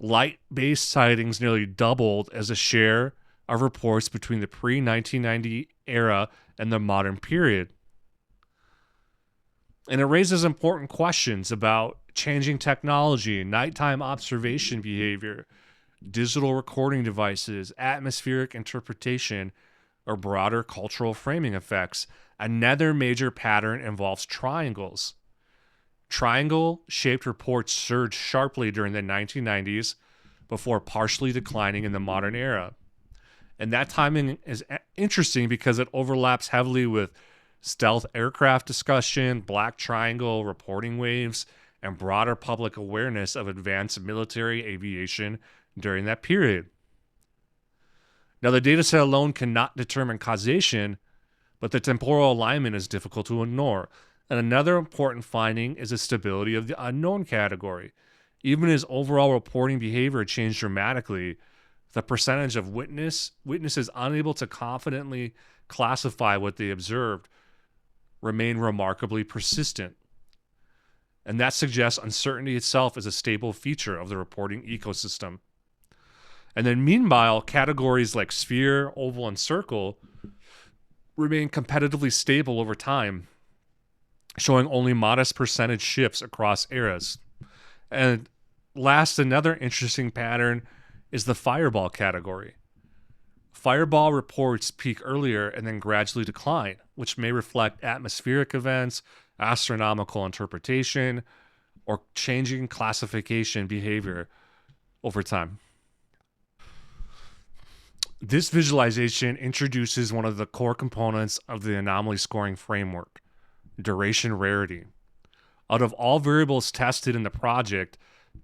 Light-based sightings nearly doubled as a share of reports between the pre-1990 era and the modern period. And it raises important questions about changing technology, nighttime observation behavior, digital recording devices, atmospheric interpretation, or broader cultural framing effects. Another major pattern involves triangles. Triangle-shaped reports surged sharply during the 1990s before partially declining in the modern era. And that timing is interesting because it overlaps heavily with stealth aircraft discussion, black triangle reporting waves, and broader public awareness of advanced military aviation during that period. Now, the dataset alone cannot determine causation, but the temporal alignment is difficult to ignore. And another important finding is the stability of the unknown category. Even as overall reporting behavior changed dramatically, the percentage of witnesses unable to confidently classify what they observed remained remarkably persistent. And that suggests uncertainty itself is a stable feature of the reporting ecosystem. And then meanwhile, categories like sphere, oval, and circle remain competitively stable over time, showing only modest percentage shifts across eras. And last, another interesting pattern is the fireball category. Fireball reports peak earlier and then gradually decline, which may reflect atmospheric events, astronomical interpretation, or changing classification behavior over time. This visualization introduces one of the core components of the anomaly scoring framework, duration rarity. Out of all variables tested in the project,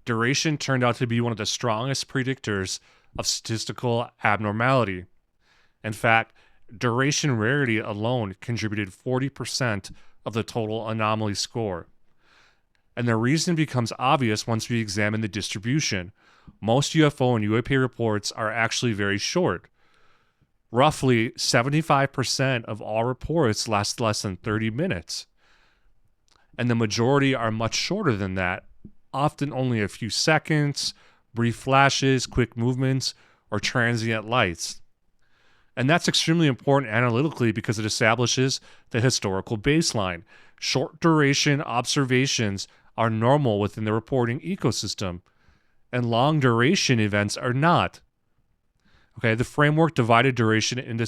duration turned out to be one of the strongest predictors of statistical abnormality. In fact, duration rarity alone contributed 40% of the total anomaly score. And the reason becomes obvious once we examine the distribution. Most UFO and UAP reports are actually very short. Roughly 75% of all reports last less than 30 minutes. And the majority are much shorter than that, often only a few seconds, brief flashes, quick movements, or transient lights. And that's extremely important analytically because it establishes the historical baseline. Short duration observations are normal within the reporting ecosystem, and long duration events are not. Okay, the framework divided duration into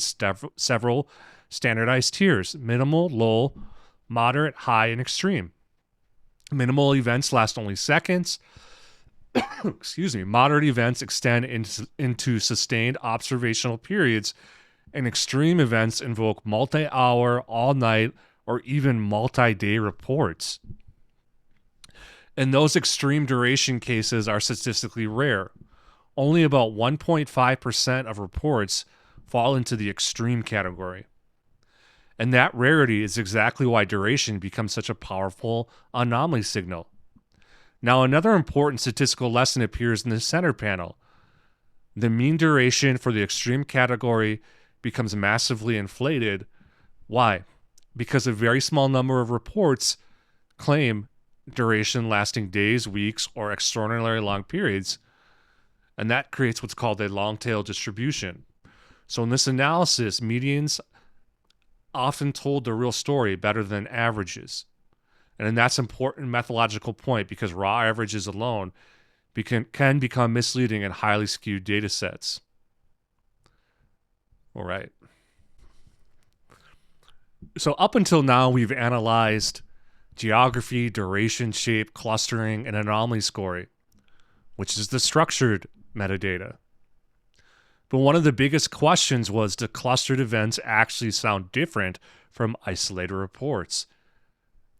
several standardized tiers: minimal, low, moderate, high, and extreme. Minimal events last only seconds. Moderate events extend into sustained observational periods, and extreme events invoke multi-hour, all-night, or even multi-day reports. And those extreme duration cases are statistically rare. Only about 1.5% of reports fall into the extreme category. And that rarity is exactly why duration becomes such a powerful anomaly signal. Now, another important statistical lesson appears in the center panel. The mean duration for the extreme category becomes massively inflated. Why? Because a very small number of reports claim duration lasting days, weeks, or extraordinarily long periods, and that creates what's called a long tail distribution. So in this analysis, medians often told the real story better than averages. And that's an important methodological point because raw averages alone can become misleading in highly skewed data sets. All right. So up until now, we've analyzed geography, duration, shape, clustering, and anomaly scoring, which is the structured metadata. But one of the biggest questions was, do clustered events actually sound different from isolated reports?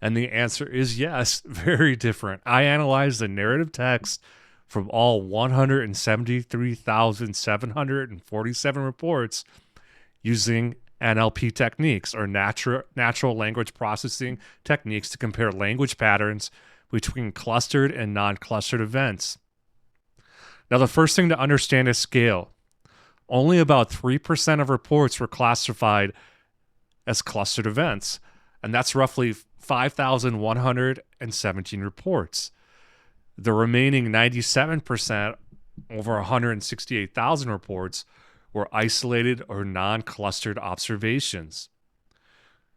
And the answer is yes, very different. I analyzed the narrative text from all 173,747 reports using NLP techniques, or natural language processing techniques, to compare language patterns between clustered and non-clustered events. Now, the first thing to understand is scale. Only about 3% of reports were classified as clustered events, and that's roughly 5,117 reports. The remaining 97%, over 168,000 reports, were isolated or non-clustered observations.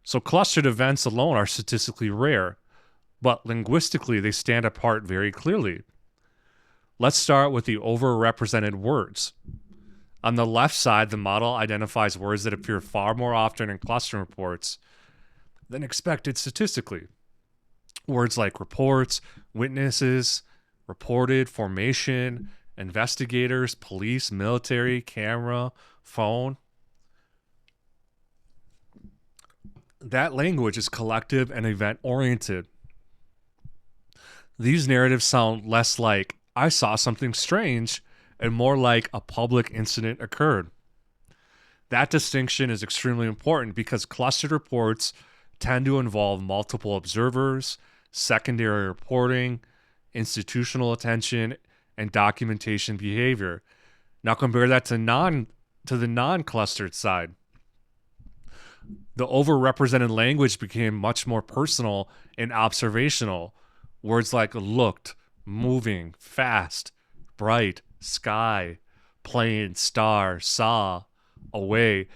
So clustered events alone are statistically rare, but linguistically they stand apart very clearly. Let's start with the overrepresented words. On the left side, the model identifies words that appear far more often in cluster reports than expected statistically. Words like reports, witnesses, reported, formation, investigators, police, military, camera, phone. That language is collective and event-oriented. These narratives sound less like, I saw something strange, and more like a public incident occurred. That distinction is extremely important because clustered reports tend to involve multiple observers, secondary reporting, institutional attention, and documentation behavior. Now compare that to the non-clustered side. The overrepresented language became much more personal and observational. Words like looked, moving, fast, bright, sky, plane, star, saw, away.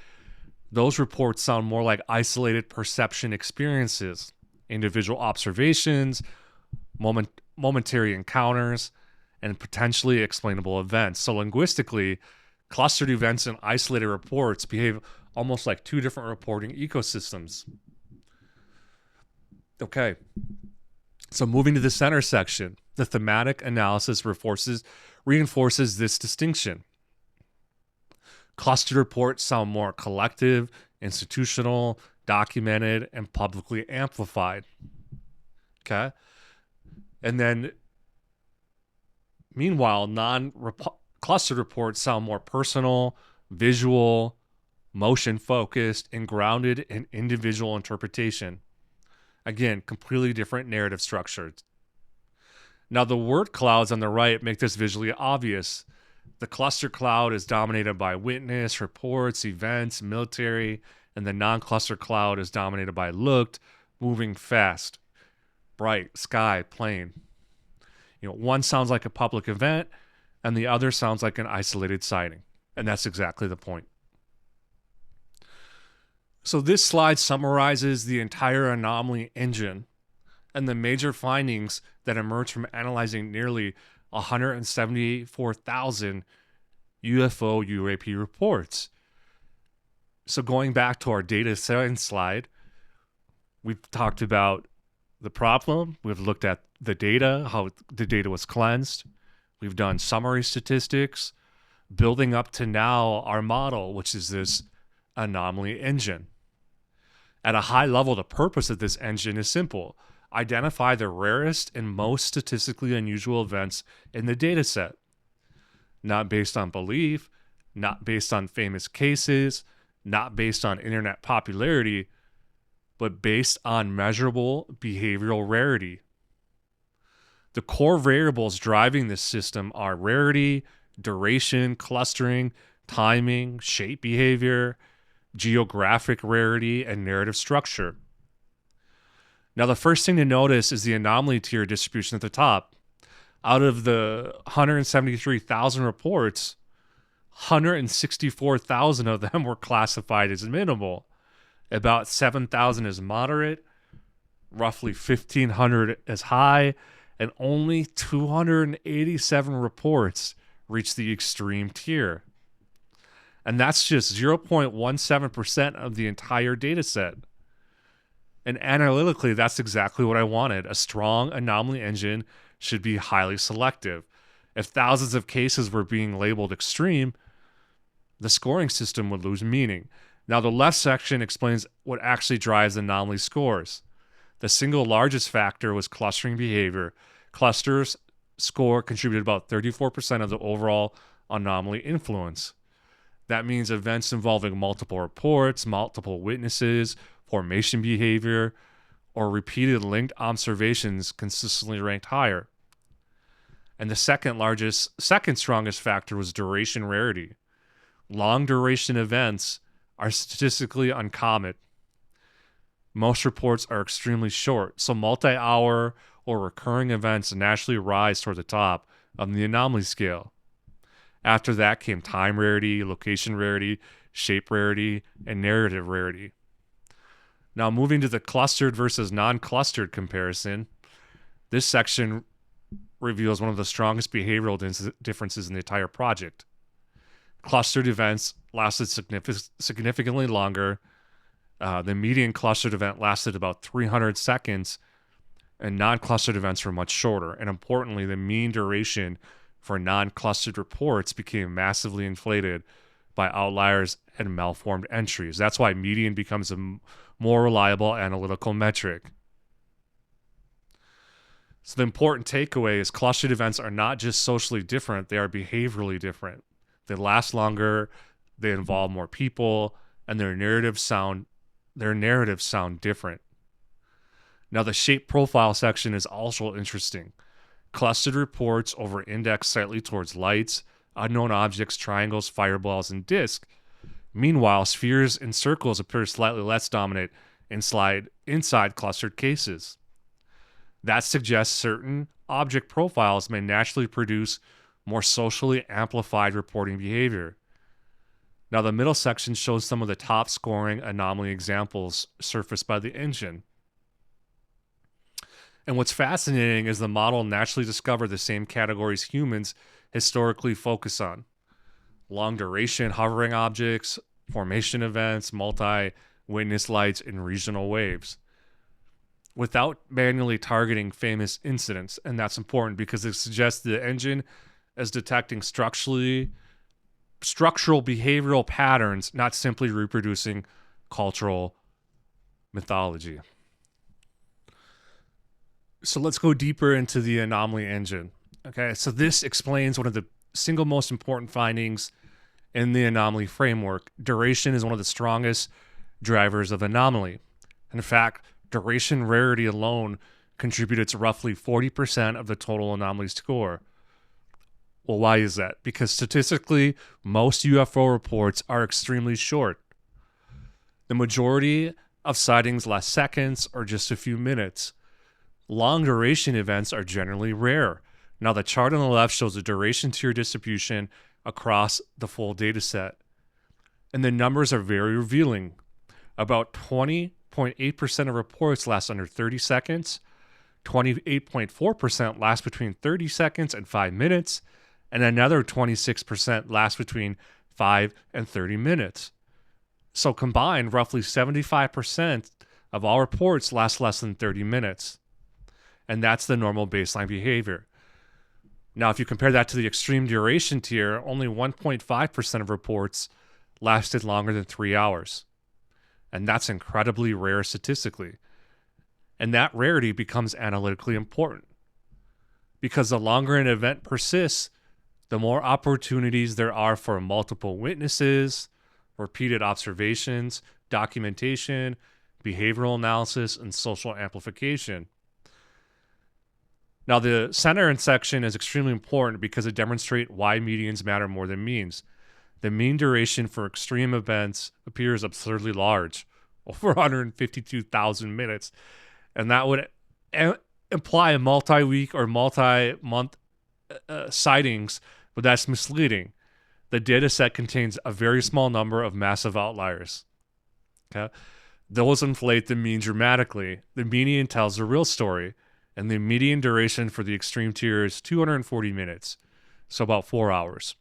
Those reports sound more like isolated perception experiences, individual observations, momentary encounters, and potentially explainable events. So linguistically, clustered events and isolated reports behave almost like two different reporting ecosystems. Okay, so moving to the center section, the thematic analysis reinforces this distinction. Clustered reports sound more collective, institutional, documented, and publicly amplified. Okay? And then, meanwhile, non-clustered reports sound more personal, visual, motion-focused, and grounded in individual interpretation. Again, completely different narrative structures. Now, the word clouds on the right make this visually obvious. The cluster cloud is dominated by witness, reports, events, military, and the non-cluster cloud is dominated by looked, moving fast, bright, sky, plane. One sounds like a public event, and the other sounds like an isolated sighting. And that's exactly the point. So this slide summarizes the entire Anomaly Engine and the major findings that emerged from analyzing nearly 174,000 UFO UAP reports. So going back to our data science slide, we've talked about the problem, we've looked at the data, how the data was cleansed, we've done summary statistics, building up to now our model, which is this Anomaly Engine. At a high level, the purpose of this engine is simple. Identify the rarest and most statistically unusual events in the dataset. Not based on belief, not based on famous cases, not based on internet popularity, but based on measurable behavioral rarity. The core variables driving this system are rarity, duration, clustering, timing, shape behavior, geographic rarity, and narrative structure. Now, the first thing to notice is the anomaly tier distribution at the top. Out of the 173,000 reports, 164,000 of them were classified as minimal, about 7,000 as moderate, roughly 1,500 as high, and only 287 reports reached the extreme tier. And that's just 0.17% of the entire data set. And analytically, that's exactly what I wanted. A strong anomaly engine should be highly selective. If thousands of cases were being labeled extreme, the scoring system would lose meaning. Now, the left section explains what actually drives anomaly scores. The single largest factor was clustering behavior. Clusters score contributed about 34% of the overall anomaly influence. That means events involving multiple reports, multiple witnesses, formation behavior, or repeated linked observations consistently ranked higher. And the second strongest factor was duration rarity. Long duration events are statistically uncommon. Most reports are extremely short, so multi-hour or recurring events naturally rise toward the top of the anomaly scale. After that came time rarity, location rarity, shape rarity, and narrative rarity. Now, moving to the clustered versus non-clustered comparison, this section reveals one of the strongest behavioral differences in the entire project. Clustered events lasted significantly longer. The median clustered event lasted about 300 seconds, and non-clustered events were much shorter. And importantly, the mean duration for non-clustered reports became massively inflated by outliers and malformed entries. That's why median becomes a more reliable analytical metric. So the important takeaway is clustered events are not just socially different, they are behaviorally different. They last longer, they involve more people, and their narratives sound different. Now the shape profile section is also interesting. Clustered reports over-index slightly towards lights, unknown objects, triangles, fireballs, and disks. Meanwhile, spheres and circles appear slightly less dominant inside clustered cases. That suggests certain object profiles may naturally produce more socially amplified reporting behavior. Now, the middle section shows some of the top scoring anomaly examples surfaced by the engine. And what's fascinating is the model naturally discovered the same categories humans historically focus on: long duration hovering objects, formation events, multi-witness lights, and regional waves, without manually targeting famous incidents. And that's important because it suggests the engine is detecting structural behavioral patterns, not simply reproducing cultural mythology. So let's go deeper into the Anomaly Engine. Okay, so this explains one of the single most important findings in the anomaly framework. Duration is one of the strongest drivers of anomaly. In fact, duration rarity alone contributed to roughly 40% of the total anomaly score. Well, why is that? Because statistically, most UFO reports are extremely short. The majority of sightings last seconds or just a few minutes. Long duration events are generally rare. Now, the chart on the left shows the duration tier distribution across the full data set. And the numbers are very revealing. About 20.8% of reports last under 30 seconds, 28.4% last between 30 seconds and 5 minutes, and another 26% last between 5 and 30 minutes. So combined, roughly 75% of all reports last less than 30 minutes. And that's the normal baseline behavior. Now, if you compare that to the extreme duration tier, only 1.5% of reports lasted longer than 3 hours. And that's incredibly rare statistically. And that rarity becomes analytically important. Because the longer an event persists, the more opportunities there are for multiple witnesses, repeated observations, documentation, behavioral analysis, and social amplification. Now, the center section is extremely important because it demonstrates why medians matter more than means. The mean duration for extreme events appears absurdly large, over 152,000 minutes, and that would imply a multi-week or multi-month sightings, but that's misleading. The data set contains a very small number of massive outliers. Okay? Those inflate the mean dramatically. The median tells the real story, and the median duration for the extreme tier is 240 minutes, so about 4 hours.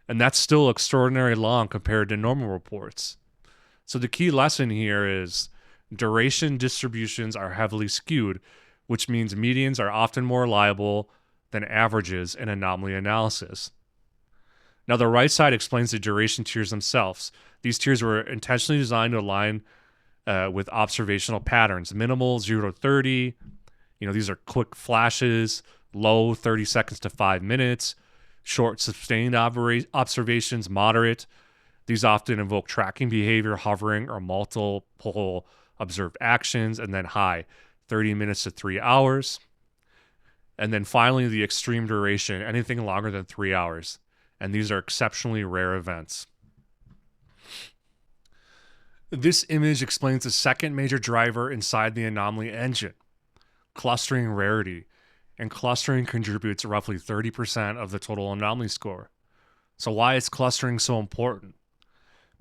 And that's still extraordinarily long compared to normal reports. So the key lesson here is duration distributions are heavily skewed, which means medians are often more reliable than averages in anomaly analysis. Now, the right side explains the duration tiers themselves. These tiers were intentionally designed to align with observational patterns. Minimal, 0 to 30. These are quick flashes. Low, 30 seconds to 5 minutes. Short, sustained observations. Moderate. These often invoke tracking behavior, hovering, or multiple observed actions. And then high, 30 minutes to 3 hours. And then finally, the extreme duration, anything longer than 3 hours. And these are exceptionally rare events. This image explains the second major driver inside the Anomaly Engine, clustering rarity. And clustering contributes roughly 30% of the total anomaly score. So why is clustering so important?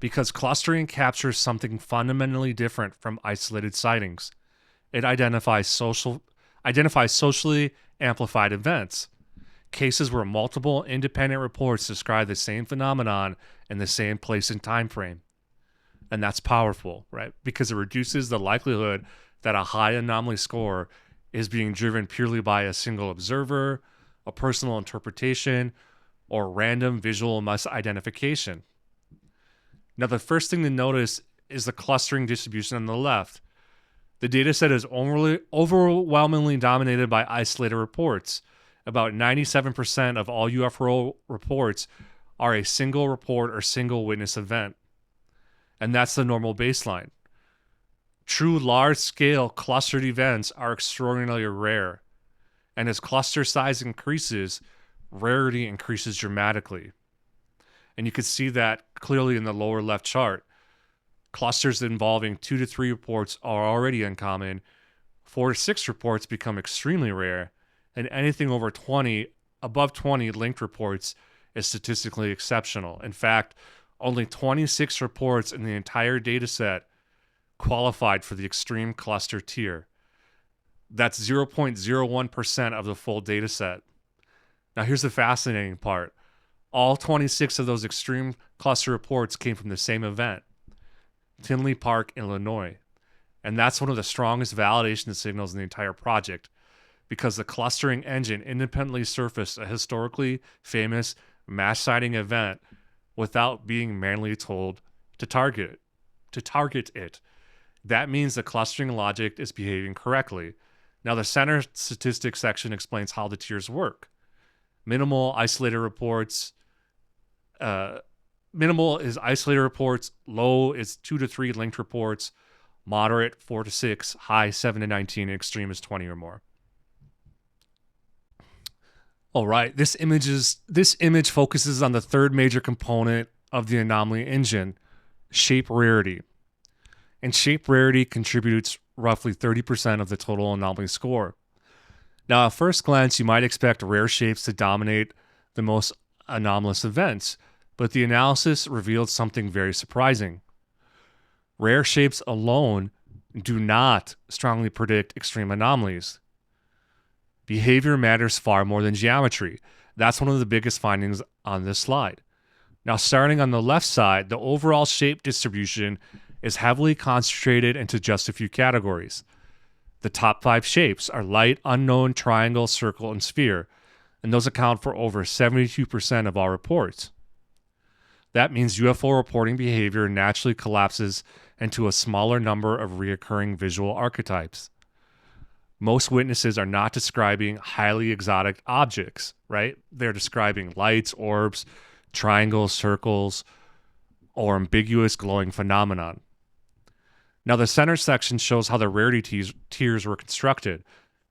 Because clustering captures something fundamentally different from isolated sightings. It identifies socially amplified events, cases where multiple independent reports describe the same phenomenon in the same place and time frame. And that's powerful, right? Because it reduces the likelihood that a high anomaly score is being driven purely by a single observer, a personal interpretation, or random visual misidentification. Now, the first thing to notice is the clustering distribution on the left. The dataset is overwhelmingly dominated by isolated reports. About 97% of all UFO reports are a single report or single witness event. And that's the normal baseline. True large-scale clustered events are extraordinarily rare. And as cluster size increases, rarity increases dramatically. And you can see that clearly in the lower left chart. Clusters involving 2 to 3 reports are already uncommon. 4 to 6 reports become extremely rare. And anything above 20 linked reports is statistically exceptional. In fact, only 26 reports in the entire dataset qualified for the extreme cluster tier. That's 0.01% of the full dataset. Now here's the fascinating part. All 26 of those extreme cluster reports came from the same event, Tinley Park, Illinois. And that's one of the strongest validation signals in the entire project, because the clustering engine independently surfaced a historically famous mass sighting event without being manually told to target it. That means the clustering logic is behaving correctly. Now, the center statistics section explains how the tiers work. Minimal is isolated reports, low is 2 to 3 linked reports, moderate 4 to 6, high 7 to 19, and extreme is 20 or more. All right, this image focuses on the third major component of the anomaly engine, shape rarity. And shape rarity contributes roughly 30% of the total anomaly score. Now, at first glance, you might expect rare shapes to dominate the most anomalous events, but the analysis revealed something very surprising. Rare shapes alone do not strongly predict extreme anomalies. Behavior matters far more than geometry. That's one of the biggest findings on this slide. Now, starting on the left side, the overall shape distribution is heavily concentrated into just a few categories. The top 5 shapes are light, unknown, triangle, circle, and sphere, and those account for over 72% of all reports. That means UFO reporting behavior naturally collapses into a smaller number of recurring visual archetypes. Most witnesses are not describing highly exotic objects, right? They're describing lights, orbs, triangles, circles, or ambiguous glowing phenomenon. Now, the center section shows how the rarity tiers were constructed.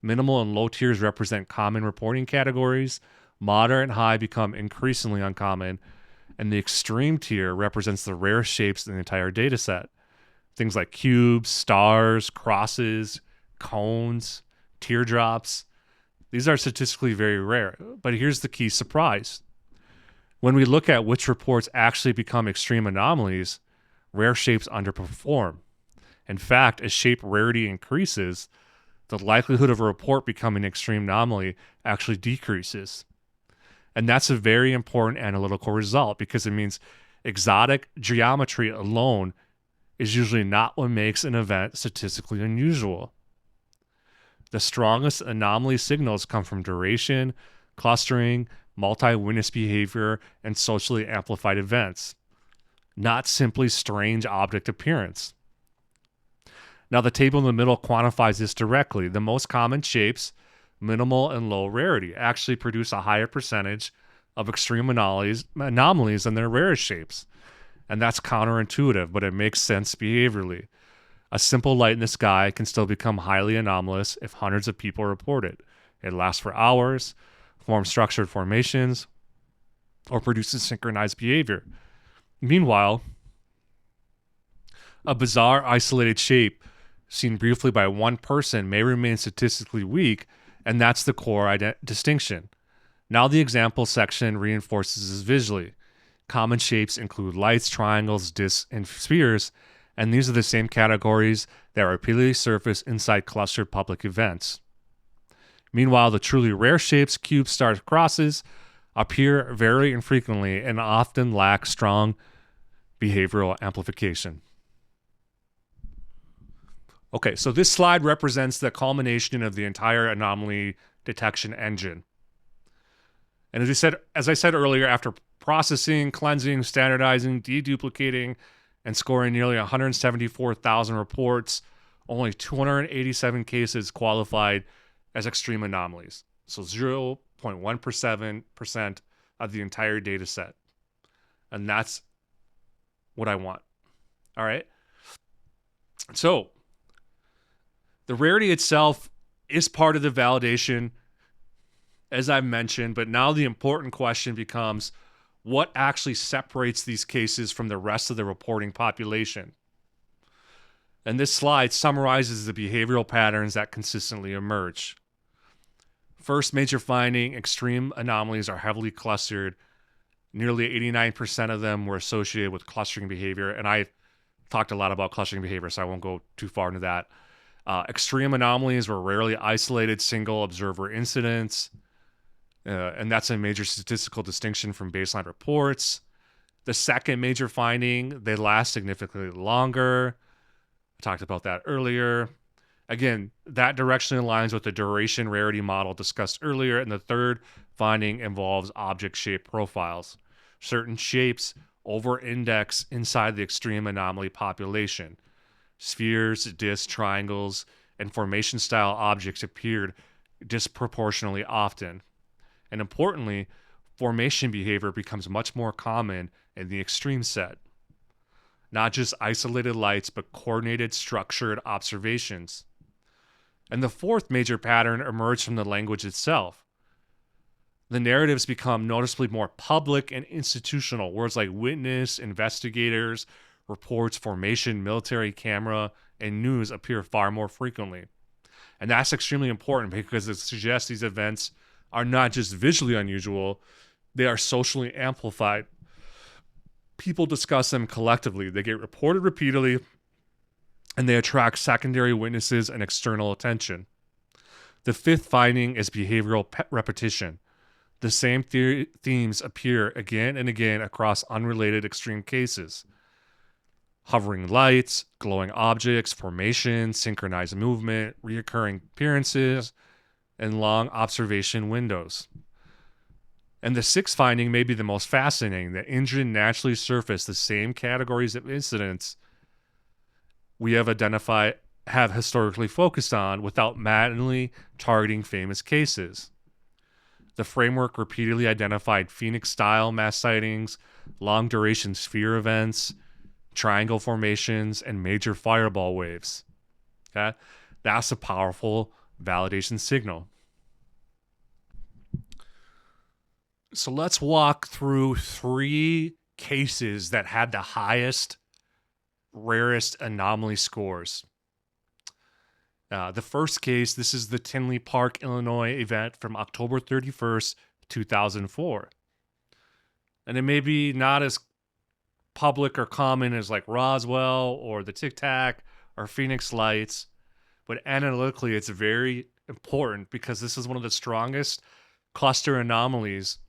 Minimal and low tiers represent common reporting categories. Moderate and high become increasingly uncommon. And the extreme tier represents the rarest shapes in the entire dataset. Things like cubes, stars, crosses, cones, teardrops. These are statistically very rare. But here's the key surprise. When we look at which reports actually become extreme anomalies, rare shapes underperform. In fact, as shape rarity increases, the likelihood of a report becoming an extreme anomaly actually decreases. And that's a very important analytical result, because it means exotic geometry alone is usually not what makes an event statistically unusual. The strongest anomaly signals come from duration, clustering, multi-witness behavior, and socially amplified events, not simply strange object appearance. Now, the table in the middle quantifies this directly. The most common shapes, minimal and low rarity, actually produce a higher percentage of extreme anomalies than their rarest shapes. And that's counterintuitive, but it makes sense behaviorally. A simple light in the sky can still become highly anomalous if hundreds of people report it. It lasts for hours, forms structured formations, or produces synchronized behavior. Meanwhile, a bizarre isolated shape seen briefly by one person may remain statistically weak, and that's the core distinction. Now the example section reinforces this visually. Common shapes include lights, triangles, disks, and spheres, and these are the same categories that repeatedly surface inside clustered public events. Meanwhile, the truly rare shapes, cubes, stars, crosses, appear very infrequently and often lack strong behavioral amplification. Okay, so this slide represents the culmination of the entire anomaly detection engine. And as I said earlier, after processing, cleansing, standardizing, deduplicating, and scoring nearly 174,000 reports, only 287 cases qualified as extreme anomalies. So 0.17% of the entire data set. And that's what I want. All right. So the rarity itself is part of the validation, as I've mentioned, but now the important question becomes what actually separates these cases from the rest of the reporting population? And this slide summarizes the behavioral patterns that consistently emerge. First major finding, extreme anomalies are heavily clustered. Nearly 89% of them were associated with clustering behavior, and I talked a lot about clustering behavior, so I won't go too far into that. Extreme anomalies were rarely isolated single observer incidents, and that's a major statistical distinction from baseline reports. The second major finding, they last significantly longer. I talked about that earlier. Again, that directionally aligns with the duration rarity model discussed earlier. And the third finding involves object shape profiles. Certain shapes over-index inside the extreme anomaly population. Spheres, disks, triangles, and formation-style objects appeared disproportionately often. And importantly, formation behavior becomes much more common in the extreme set. Not just isolated lights, but coordinated, structured observations. And the fourth major pattern emerged from the language itself. The narratives become noticeably more public and institutional. Words like witness, investigators, reports, formation, military, camera, and news appear far more frequently. And that's extremely important because it suggests these events are not just visually unusual, they are socially amplified. People discuss them collectively. They get reported repeatedly, and they attract secondary witnesses and external attention. The fifth finding is behavioral repetition. The same themes appear again and again across unrelated extreme cases. Hovering lights, glowing objects, formation, synchronized movement, reoccurring appearances, and long observation windows. And the sixth finding may be the most fascinating. The engine naturally surfaced the same categories of incidents we have historically focused on without manually targeting famous cases. The framework repeatedly identified Phoenix-style mass sightings, long-duration sphere events, triangle formations, and major fireball waves. Okay? That's a powerful validation signal. So let's walk through 3 cases that had the highest, rarest anomaly scores. The first case, this is the Tinley Park, Illinois event from October 31st, 2004. And it may be not as public or common as like Roswell or the Tic Tac or Phoenix Lights, but analytically it's very important because this is one of the strongest cluster anomalies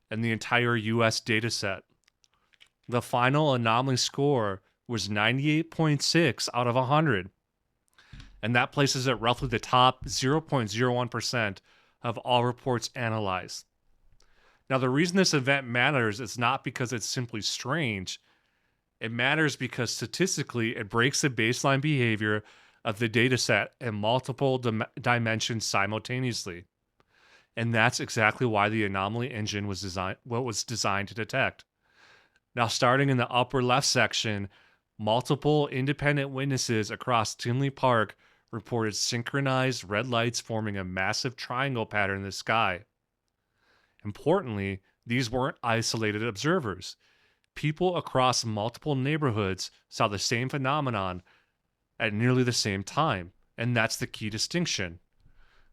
in the entire US dataset. The final anomaly score was 98.6 out of 100. And that places it roughly the top 0.01% of all reports analyzed. Now, the reason this event matters is not because it's simply strange. It matters because statistically, it breaks the baseline behavior of the dataset in multiple dimensions simultaneously. And that's exactly why the Anomaly Engine was designed to detect. Now, starting in the upper left section, multiple independent witnesses across Tinley Park reported synchronized red lights forming a massive triangle pattern in the sky. Importantly, these weren't isolated observers. People across multiple neighborhoods saw the same phenomenon at nearly the same time, and that's the key distinction.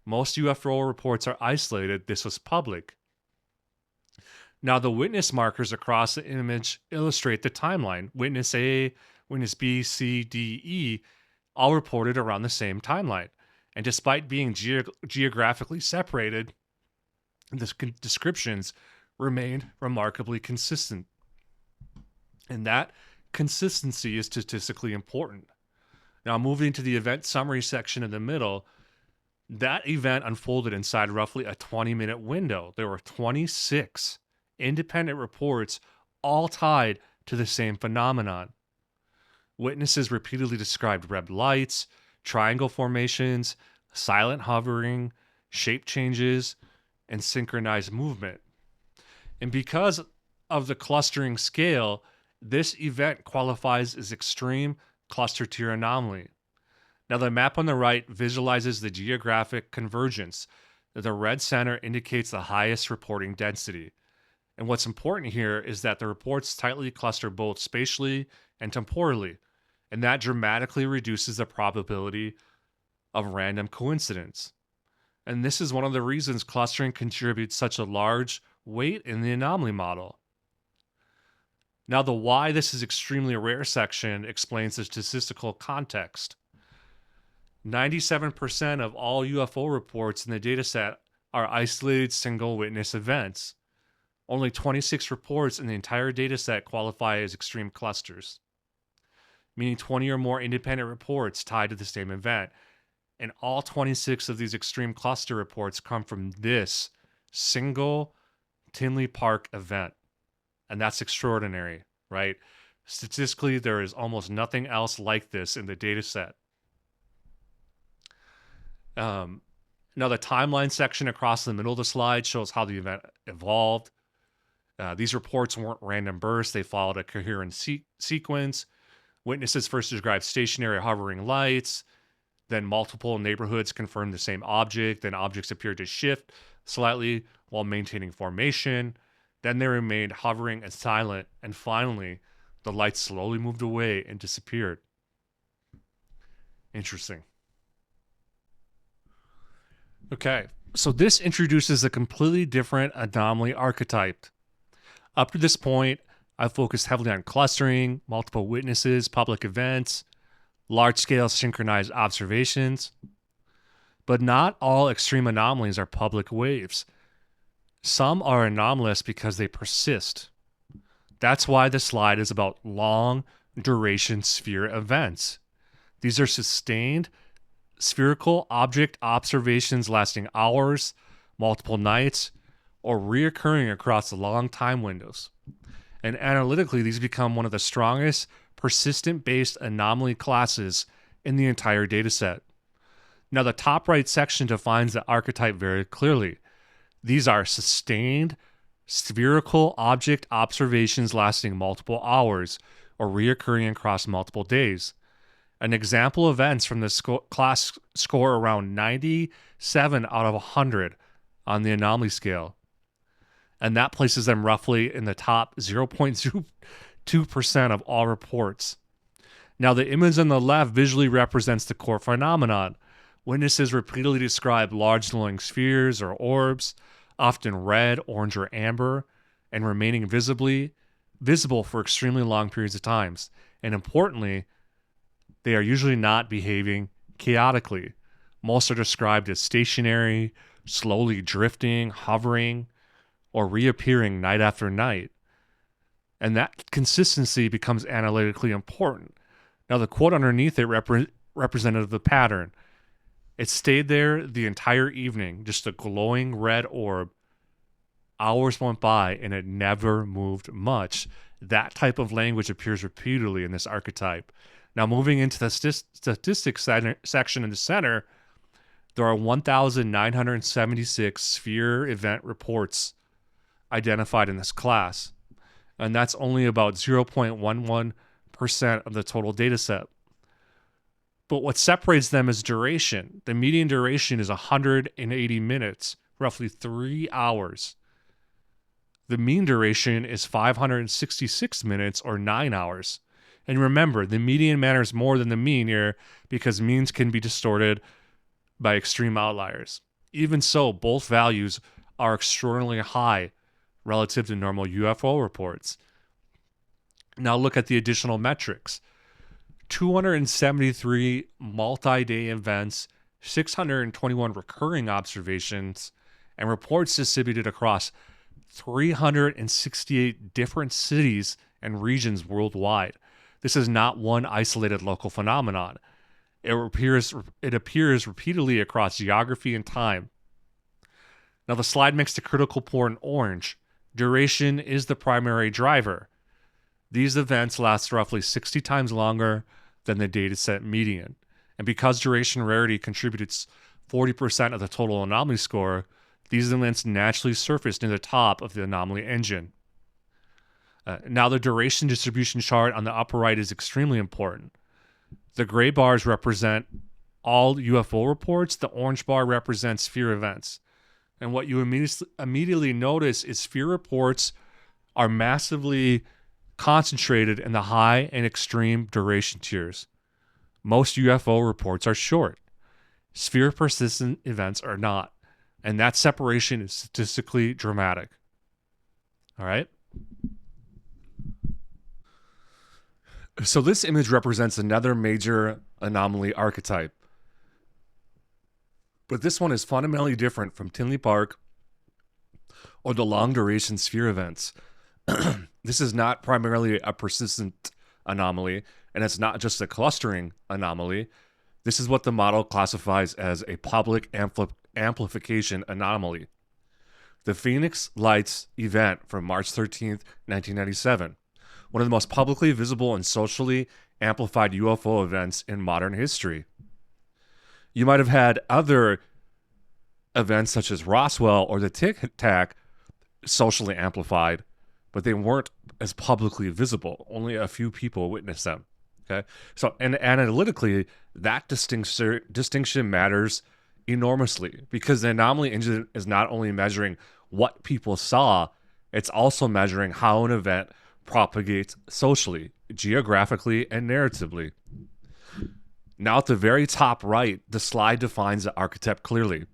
Most UFO reports are isolated. This was public. Now, the witness markers across the image illustrate the timeline. Witness A, witness B, C, D, E, all reported around the same timeline. And despite being geographically separated, the descriptions remained remarkably consistent. And that consistency is statistically important. Now, moving to the event summary section in the middle, that event unfolded inside roughly a 20-minute window. There were 26 independent reports, all tied to the same phenomenon. Witnesses repeatedly described red lights, triangle formations, silent hovering, shape changes, and synchronized movement. And because of the clustering scale, this event qualifies as extreme cluster tier anomaly. Now, the map on the right visualizes the geographic convergence. The red center indicates the highest reporting density. And what's important here is that the reports tightly cluster both spatially and temporally, and that dramatically reduces the probability of random coincidence. And this is one of the reasons clustering contributes such a large weight in the anomaly model. Now, the why this is extremely rare section explains the statistical context. 97% of all UFO reports in the dataset are isolated single witness events. Only 26 reports in the entire dataset qualify as extreme clusters, meaning 20 or more independent reports tied to the same event. And all 26 of these extreme cluster reports come from this single Tinley Park event. And that's extraordinary, right? Statistically, there is almost nothing else like this in the dataset. Now, the timeline section across the middle of the slide shows how the event evolved. These reports weren't random bursts, they followed a coherent sequence. Witnesses first described stationary hovering lights, then multiple neighborhoods confirmed the same object, then objects appeared to shift slightly while maintaining formation, then they remained hovering and silent, and finally, the lights slowly moved away and disappeared. Interesting. Okay, so this introduces a completely different anomaly archetype. Up to this point, I've focused heavily on clustering, multiple witnesses, public events, large-scale synchronized observations. But not all extreme anomalies are public waves. Some are anomalous because they persist. That's why this slide is about long-duration sphere events. These are sustained spherical object observations lasting hours, multiple nights, or reoccurring across long time windows. And analytically, these become one of the strongest persistent-based anomaly classes in the entire dataset. Now, the top right section defines the archetype very clearly. These are sustained spherical object observations lasting multiple hours or reoccurring across multiple days. An example of events from this class score around 97 out of 100 on the anomaly scale. And that places them roughly in the top 0.02% of all reports. Now, the image on the left visually represents the core phenomenon. Witnesses repeatedly describe large glowing spheres or orbs, often red, orange, or amber, and remaining visible for extremely long periods of time. And importantly, they are usually not behaving chaotically. Most are described as stationary, slowly drifting, hovering, or reappearing night after night. And that consistency becomes analytically important. Now, the quote underneath it represented the pattern. It stayed there the entire evening, just a glowing red orb. Hours went by and it never moved much. That type of language appears repeatedly in this archetype. Now, moving into the statistics section in the center, there are 1,976 sphere event reports identified in this class, and that's only about 0.11% of the total data set. But what separates them is duration. The median duration is 180 minutes, roughly 3 hours. The mean duration is 566 minutes, or 9 hours. And remember, the median matters more than the mean here because means can be distorted by extreme outliers. Even so, both values are extraordinarily high relative to normal UFO reports. Now look at the additional metrics. 273 multi-day events, 621 recurring observations, and reports distributed across 368 different cities and regions worldwide. This is not one isolated local phenomenon. It appears repeatedly across geography and time. Now the slide makes the critical point orange. Duration is the primary driver. These events last roughly 60 times longer than the dataset median. And because duration rarity contributes 40% of the total anomaly score, these events naturally surfaced near the top of the anomaly engine. Now the duration distribution chart on the upper right is extremely important. The gray bars represent all UFO reports. The orange bar represents sphere events. And what you immediately notice is sphere reports are massively concentrated in the high and extreme duration tiers. Most UFO reports are short. Sphere persistent events are not. And that separation is statistically dramatic. All right? So this image represents another major anomaly archetype. But this one is fundamentally different from Tinley Park or the long duration sphere events. This is not primarily a persistent anomaly, and it's not just a clustering anomaly. This is what the model classifies as a public amplification anomaly. The Phoenix Lights event from March 13th, 1997, one of the most publicly visible and socially amplified UFO events in modern history. You might have had other events such as Roswell or the Tic Tac socially amplified, but they weren't as publicly visible. Only a few people witnessed them. Okay, so and analytically, that distinction matters enormously because the anomaly engine is not only measuring what people saw, it's also measuring how an event propagates socially, geographically, and narratively. Now at the very top right, the slide defines the archetype clearly.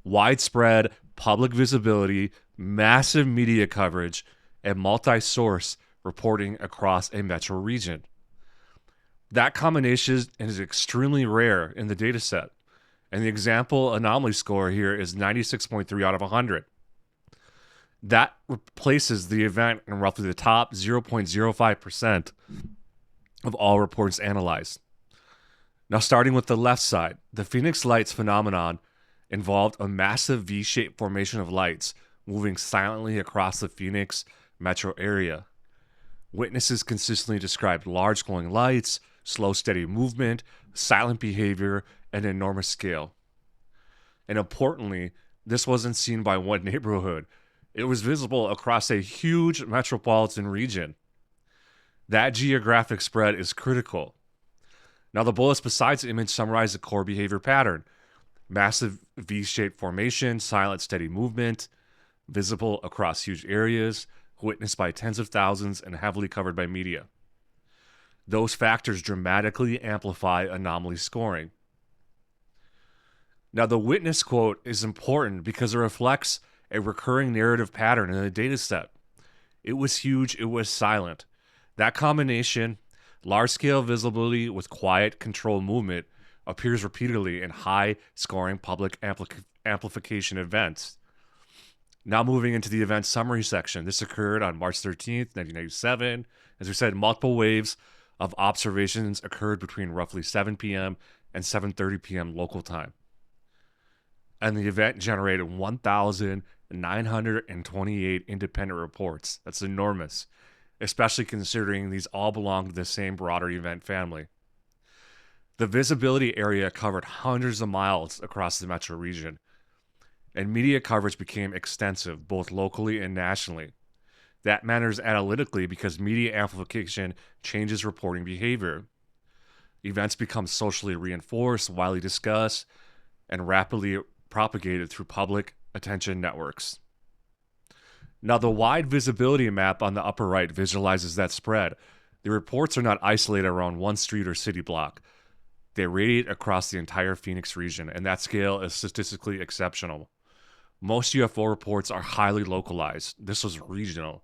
Widespread public visibility, massive media coverage, and multi-source reporting across a metro region. That combination is extremely rare in the dataset, and the example anomaly score here is 96.3 out of 100. That places the event in roughly the top 0.05% of all reports analyzed. Now, starting with the left side, the Phoenix Lights phenomenon involved a massive V-shaped formation of lights moving silently across the Phoenix metro area. Witnesses consistently described large glowing lights, slow, steady movement, silent behavior, and enormous scale. And importantly, this wasn't seen by one neighborhood. It was visible across a huge metropolitan region. That geographic spread is critical. Now, the bullets beside the image summarize the core behavior pattern. Massive V-shaped formation, silent, steady movement, visible across huge areas, witnessed by tens of thousands, and heavily covered by media. Those factors dramatically amplify anomaly scoring. Now, the witness quote is important because it reflects a recurring narrative pattern in the dataset. It was huge, it was silent. That combination, large-scale visibility with quiet, controlled movement, appears repeatedly in high-scoring public amplification events. Now moving into the event summary section. This occurred on March 13th, 1997. As we said, multiple waves of observations occurred between roughly 7 p.m. and 7:30 p.m. local time. And the event generated 1,928 independent reports. That's enormous, especially considering these all belong to the same broader event family. The visibility area covered hundreds of miles across the metro region, and media coverage became extensive, both locally and nationally. That matters analytically because media amplification changes reporting behavior. Events become socially reinforced, widely discussed, and rapidly propagated through public attention networks. Now, the wide visibility map on the upper right visualizes that spread. The reports are not isolated around one street or city block. They radiate across the entire Phoenix region, and that scale is statistically exceptional. Most UFO reports are highly localized. This was regional.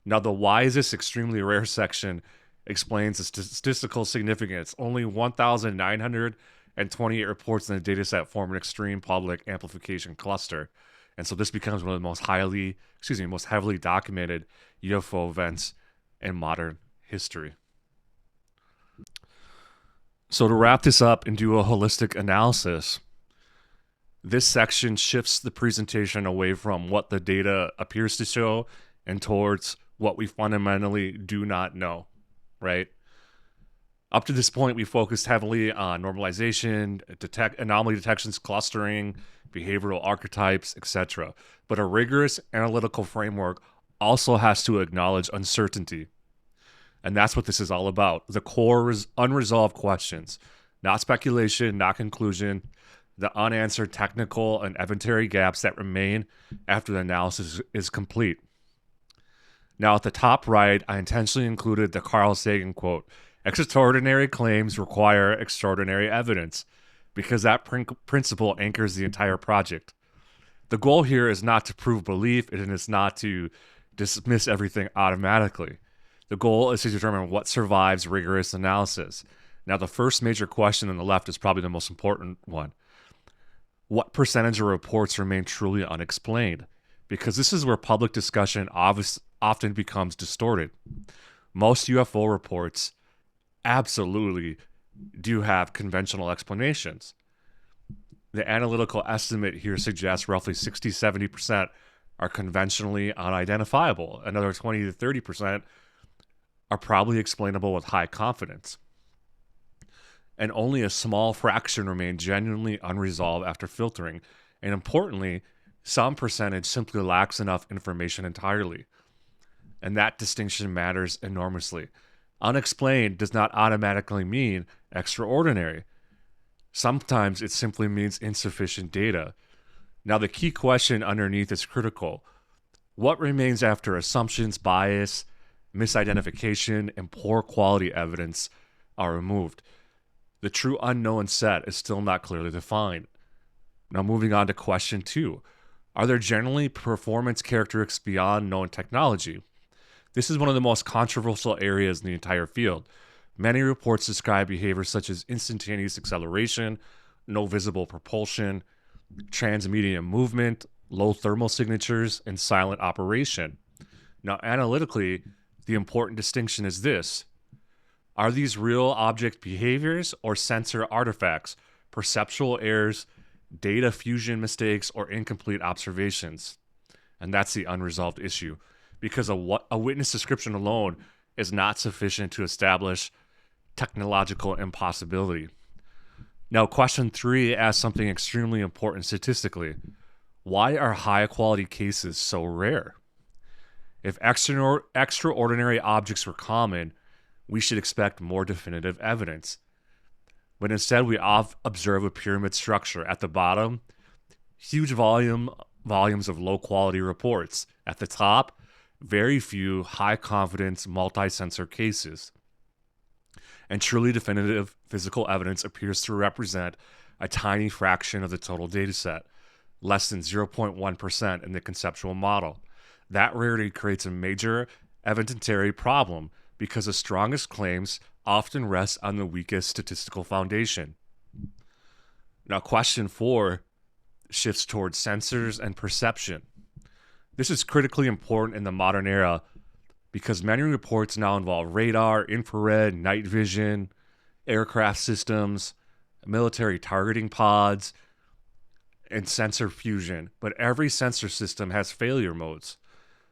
Now, the why is this extremely rare section explains the statistical significance. Only 1,928 reports in the dataset form an extreme public amplification cluster. And so this becomes one of the most heavily documented UFO events in modern history. So to wrap this up and do a holistic analysis, this section shifts the presentation away from what the data appears to show and towards what we fundamentally do not know, right? Up to this point, we focused heavily on normalization, anomaly detections, clustering, behavioral archetypes, etc. But a rigorous analytical framework also has to acknowledge uncertainty. And that's what this is all about. The core unresolved questions, not speculation, not conclusion, the unanswered technical and evidentiary gaps that remain after the analysis is complete. Now, at the top right, I intentionally included the Carl Sagan quote, "Extraordinary claims require extraordinary evidence," because that principle anchors the entire project. The goal here is not to prove belief, and it's not to dismiss everything automatically. The goal is to determine what survives rigorous analysis. Now, the first major question on the left is probably the most important one. What percentage of reports remain truly unexplained? Because this is where public discussion often becomes distorted. Most UFO reports absolutely do have conventional explanations. The analytical estimate here suggests roughly 60-70% are conventionally unidentifiable. Another 20 to 30% are probably explainable with high confidence. And only a small fraction remain genuinely unresolved after filtering. And importantly, some percentage simply lacks enough information entirely. And that distinction matters enormously. Unexplained does not automatically mean extraordinary. Sometimes it simply means insufficient data. Now, the key question underneath is critical. What remains after assumptions, bias, misidentification, and poor quality evidence are removed? The true unknown set is still not clearly defined. Now, moving on to question 2. Are there generally performance characteristics beyond known technology? This is one of the most controversial areas in the entire field. Many reports describe behaviors such as instantaneous acceleration, no visible propulsion, transmedium movement, low thermal signatures, and silent operation. Now, analytically, the important distinction is this. Are these real object behaviors or sensor artifacts, perceptual errors, data fusion mistakes, or incomplete observations? And that's the unresolved issue, because a witness description alone is not sufficient to establish technological impossibility. Now, question 3 asks something extremely important statistically. Why are high-quality cases so rare? If extraordinary objects were common, we should expect more definitive evidence. But instead, we observe a pyramid structure. At the bottom, huge volumes of low-quality reports. At the top, very few high-confidence multi-sensor cases. And truly definitive physical evidence appears to represent a tiny fraction of the total dataset, less than 0.1% in the conceptual model. That rarity creates a major evidentiary problem because the strongest claims often rest on the weakest statistical foundation. Now, question 4 shifts towards sensors and perception. This is critically important in the modern era because many reports now involve radar, infrared, night vision, aircraft systems, military targeting pods, and sensor fusion. But every sensor system has failure modes.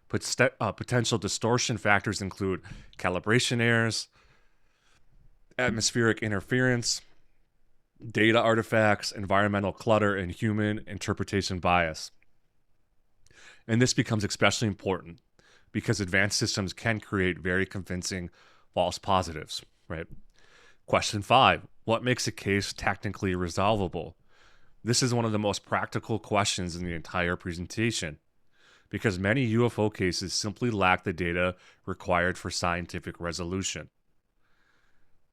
Potential distortion factors include calibration errors, atmospheric interference, data artifacts, environmental clutter, and human interpretation bias. And this becomes especially important because advanced systems can create very convincing false positives, right? Question 5, what makes a case technically resolvable? This is one of the most practical questions in the entire presentation because many UFO cases simply lack the data required for scientific resolution.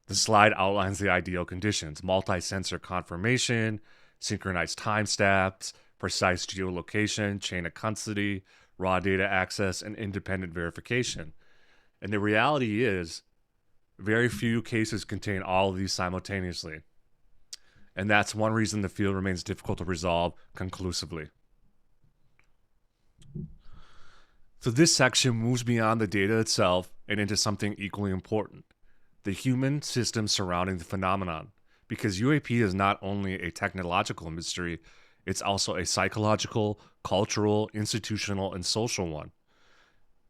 The slide outlines the ideal conditions: multi-sensor confirmation, synchronized timestamps, precise geolocation, chain of custody, raw data access, and independent verification. And the reality is, very few cases contain all of these simultaneously. And that's one reason the field remains difficult to resolve conclusively. So this section moves beyond the data itself and into something equally important: the human system surrounding the phenomenon. Because UAP is not only a technological mystery, it's also a psychological, cultural, institutional, and social one.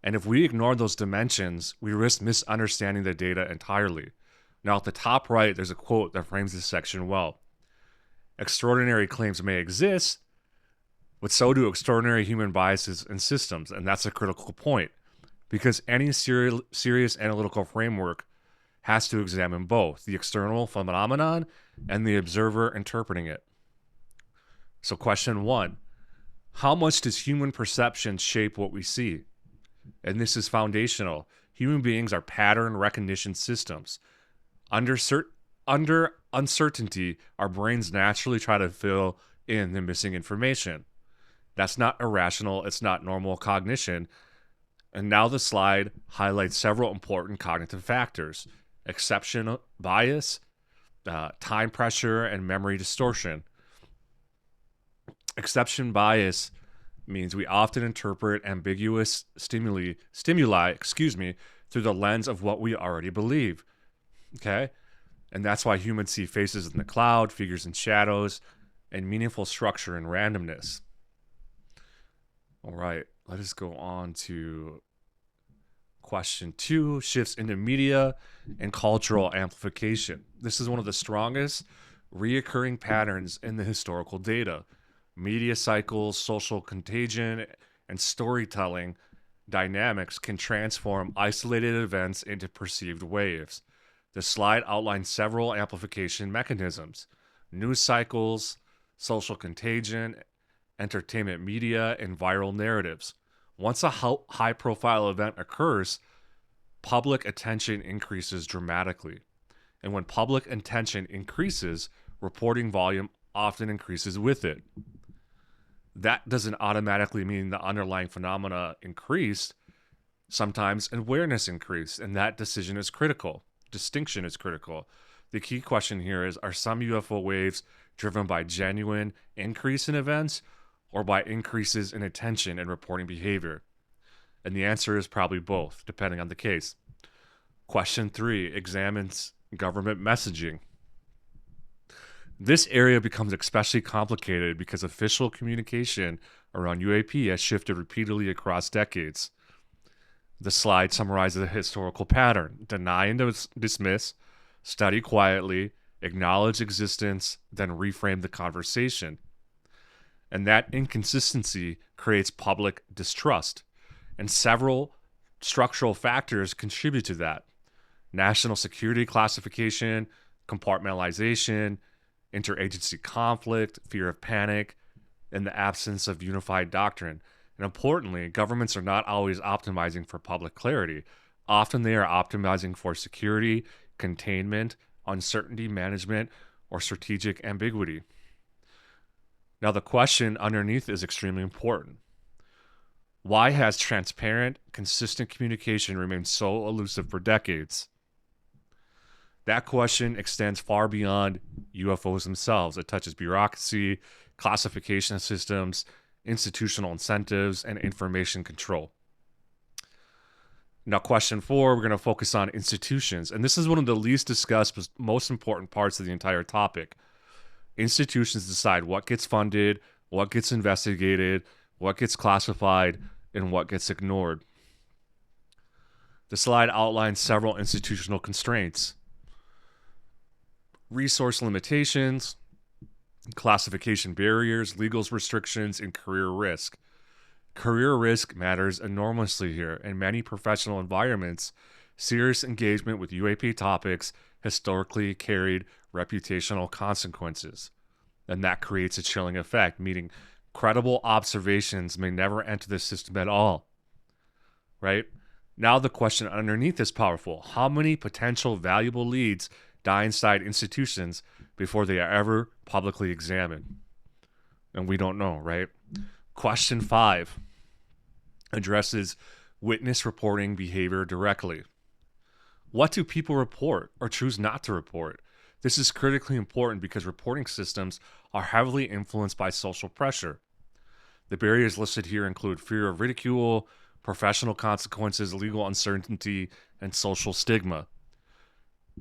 And if we ignore those dimensions, we risk misunderstanding the data entirely. Now, at the top right, there's a quote that frames this section well. Extraordinary claims may exist, but so do extraordinary human biases and systems. And that's a critical point, because any serious analytical framework has to examine both the external phenomenon and the observer interpreting it. So question 1, how much does human perception shape what we see? And this is foundational. Human beings are pattern recognition systems. Under uncertainty, our brains naturally try to fill in the missing information. That's not irrational, it's not normal cognition. And now the slide highlights several important cognitive factors: exception bias, time pressure, and memory distortion. Exception bias means we often interpret ambiguous stimuli, through the lens of what we already believe. Okay? And that's why humans see faces in the cloud, figures in shadows, and meaningful structure and randomness. All right, let us go on to question 2, shifts into media and cultural amplification. This is one of the strongest reoccurring patterns in the historical data. Media cycles, social contagion, and storytelling dynamics can transform isolated events into perceived waves. The slide outlines several amplification mechanisms: news cycles, social contagion, entertainment media, and viral narratives. Once a high-profile event occurs, public attention increases dramatically. And when public attention increases, reporting volume often increases with it. That doesn't automatically mean the underlying phenomena increased. Sometimes awareness increased, and that distinction is critical. The key question here is, are some UFO waves driven by genuine increase in events or by increases in attention and reporting behavior? And the answer is probably both, depending on the case. Question 3 examines government messaging. This area becomes especially complicated because official communication around UAP has shifted repeatedly across decades. The slide summarizes a historical pattern: deny and dismiss, study quietly, acknowledge existence, then reframe the conversation. And that inconsistency creates public distrust. And several structural factors contribute to that: national security classification, compartmentalization, interagency conflict, fear of panic, and the absence of unified doctrine. And importantly, governments are not always optimizing for public clarity. Often they are optimizing for security, containment, uncertainty management, or strategic ambiguity. Now, the question underneath is extremely important. Why has transparent, consistent communication remained so elusive for decades? That question extends far beyond UFOs themselves. It touches bureaucracy, classification systems, institutional incentives, and information control. Now, question 4, we're going to focus on institutions. And this is one of the least discussed but most important parts of the entire topic. Institutions decide what gets funded, what gets investigated, what gets classified, and what gets ignored. The slide outlines several institutional constraints: resource limitations, classification barriers, legal restrictions, and career risk. Career risk matters enormously here. In many professional environments, serious engagement with UAP topics historically carried reputational consequences. And that creates a chilling effect, meaning credible observations may never enter the system at all. Right? Now the question underneath is powerful. How many potential valuable leads die inside institutions before they are ever publicly examined? And we don't know, right? Question 5 addresses witness reporting behavior directly. What do people report or choose not to report? This is critically important because reporting systems are heavily influenced by social pressure. The barriers listed here include fear of ridicule, professional consequences, legal uncertainty, and social stigma.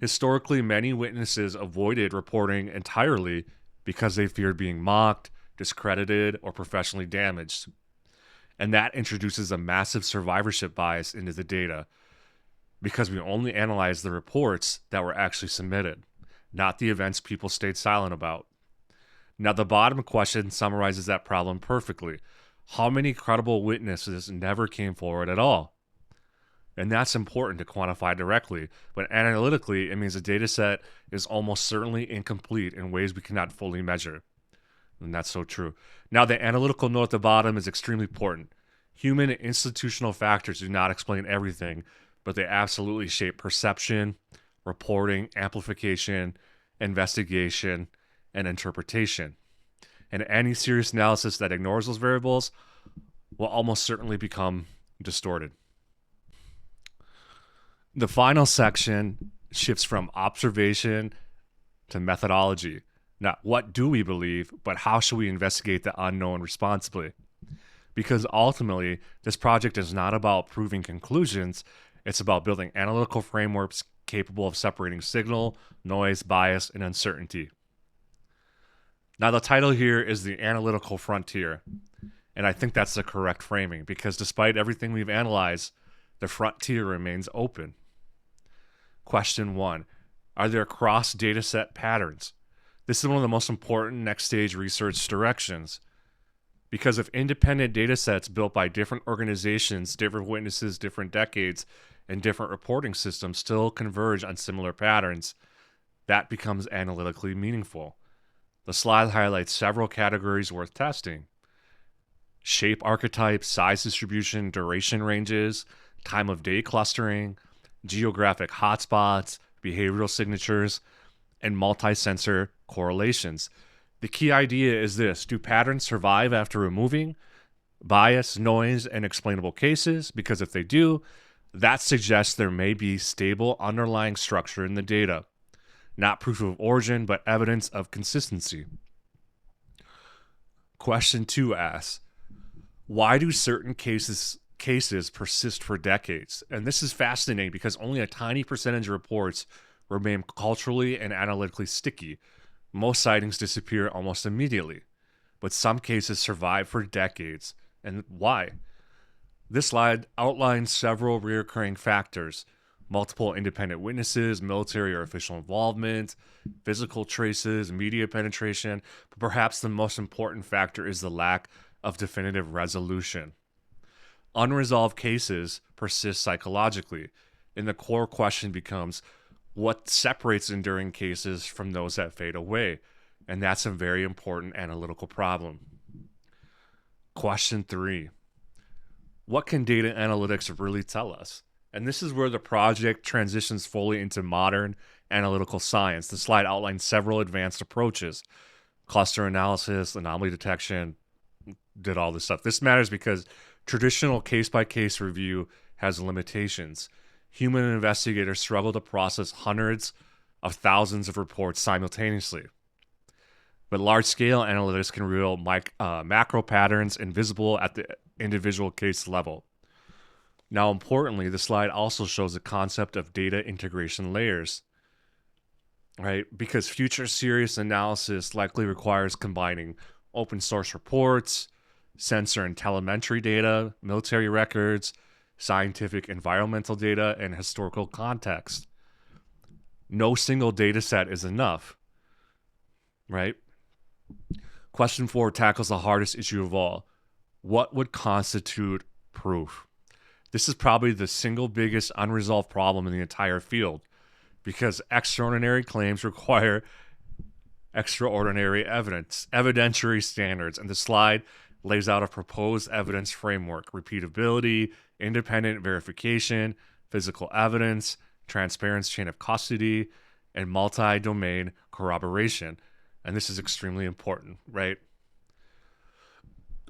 Historically, many witnesses avoided reporting entirely because they feared being mocked, discredited, or professionally damaged. And that introduces a massive survivorship bias into the data because we only analyze the reports that were actually submitted, not the events people stayed silent about. Now, the bottom question summarizes that problem perfectly. How many credible witnesses never came forward at all? And that's important to quantify directly, but analytically, it means the data set is almost certainly incomplete in ways we cannot fully measure. And that's so true. Now, the analytical note at the bottom is extremely important. Human and institutional factors do not explain everything, but they absolutely shape perception, reporting, amplification, investigation, and interpretation. And any serious analysis that ignores those variables will almost certainly become distorted. The final section shifts from observation to methodology. Not what do we believe, but how should we investigate the unknown responsibly? Because ultimately, this project is not about proving conclusions, it's about building analytical frameworks capable of separating signal, noise, bias, and uncertainty. Now, the title here is The Analytical Frontier, and I think that's the correct framing because despite everything we've analyzed, the frontier remains open. Question 1. Are there cross dataset patterns? This is one of the most important next stage research directions. Because if independent datasets built by different organizations, different witnesses, different decades, and different reporting systems still converge on similar patterns, that becomes analytically meaningful. The slide highlights several categories worth testing: shape archetypes, size distribution, duration ranges, time of day clustering, geographic hotspots, behavioral signatures, and multi-sensor correlations. The key idea is this: do patterns survive after removing bias, noise, and explainable cases? Because if they do, that suggests there may be stable underlying structure in the data. Not proof of origin, but evidence of consistency. Question 2 asks, why do certain cases persist for decades? And this is fascinating because only a tiny percentage of reports remain culturally and analytically sticky. Most sightings disappear almost immediately, but some cases survive for decades. And why? This slide outlines several recurring factors: multiple independent witnesses, military or official involvement, physical traces, media penetration, but perhaps the most important factor is the lack of definitive resolution. Unresolved cases persist psychologically, and the core question becomes what separates enduring cases from those that fade away? And that's a very important analytical problem. Question 3. What can data analytics really tell us? And this is where the project transitions fully into modern analytical science. The slide outlines several advanced approaches: cluster analysis, anomaly detection, did all this stuff. This matters because traditional case-by-case review has limitations. Human investigators struggle to process hundreds of thousands of reports simultaneously. But large-scale analytics can reveal macro patterns invisible at the individual case level. Now, importantly, the slide also shows the concept of data integration layers, right? Because future serious analysis likely requires combining open source reports, sensor and telemetry data, military records, scientific environmental data, and historical context. No single data set is enough, right? Question 4 tackles the hardest issue of all. What would constitute proof? This is probably the single biggest unresolved problem in the entire field because extraordinary claims require extraordinary evidence, evidentiary standards, and the slide lays out a proposed evidence framework: repeatability, independent verification, physical evidence, transparent chain of custody, and multi-domain corroboration. And this is extremely important, right?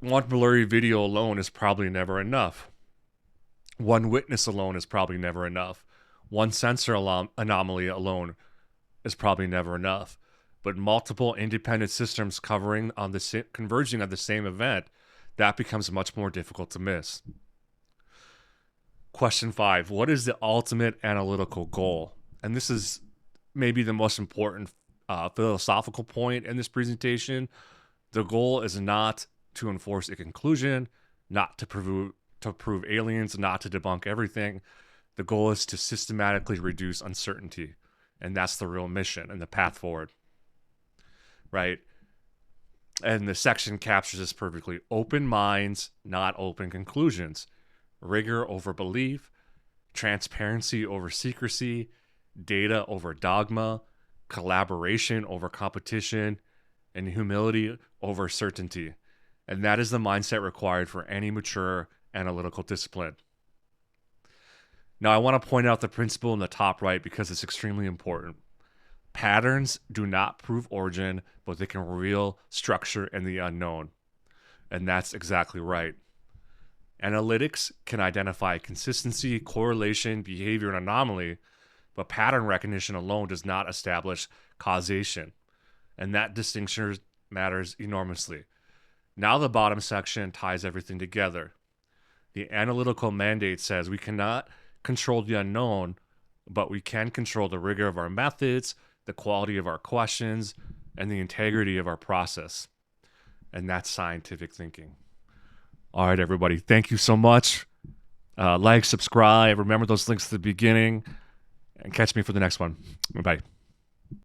one blurry video alone is probably never enough. One witness alone is probably never enough. One sensor anomaly alone is probably never enough. But multiple independent systems converging on the same event, that becomes much more difficult to miss. Question 5. What is the ultimate analytical goal? And this is maybe the most important philosophical point in this presentation. The goal is not to enforce a conclusion, not to prove aliens, not to debunk everything. The goal is to systematically reduce uncertainty. And that's the real mission and the path forward. Right? And the section captures this perfectly. Open minds, not open conclusions. Rigor over belief, transparency over secrecy, data over dogma, collaboration over competition, and humility over certainty. And that is the mindset required for any mature analytical discipline. Now, I want to point out the principle in the top right because it's extremely important. Patterns do not prove origin, but they can reveal structure and the unknown. And that's exactly right. Analytics can identify consistency, correlation, behavior, and anomaly, but pattern recognition alone does not establish causation. And that distinction matters enormously. Now the bottom section ties everything together. The analytical mandate says we cannot control the unknown, but we can control the rigor of our methods, the quality of our questions, and the integrity of our process. And that's scientific thinking. All right, everybody. Thank you so much. Like, subscribe. Remember those links at the beginning. And catch me for the next one. Bye.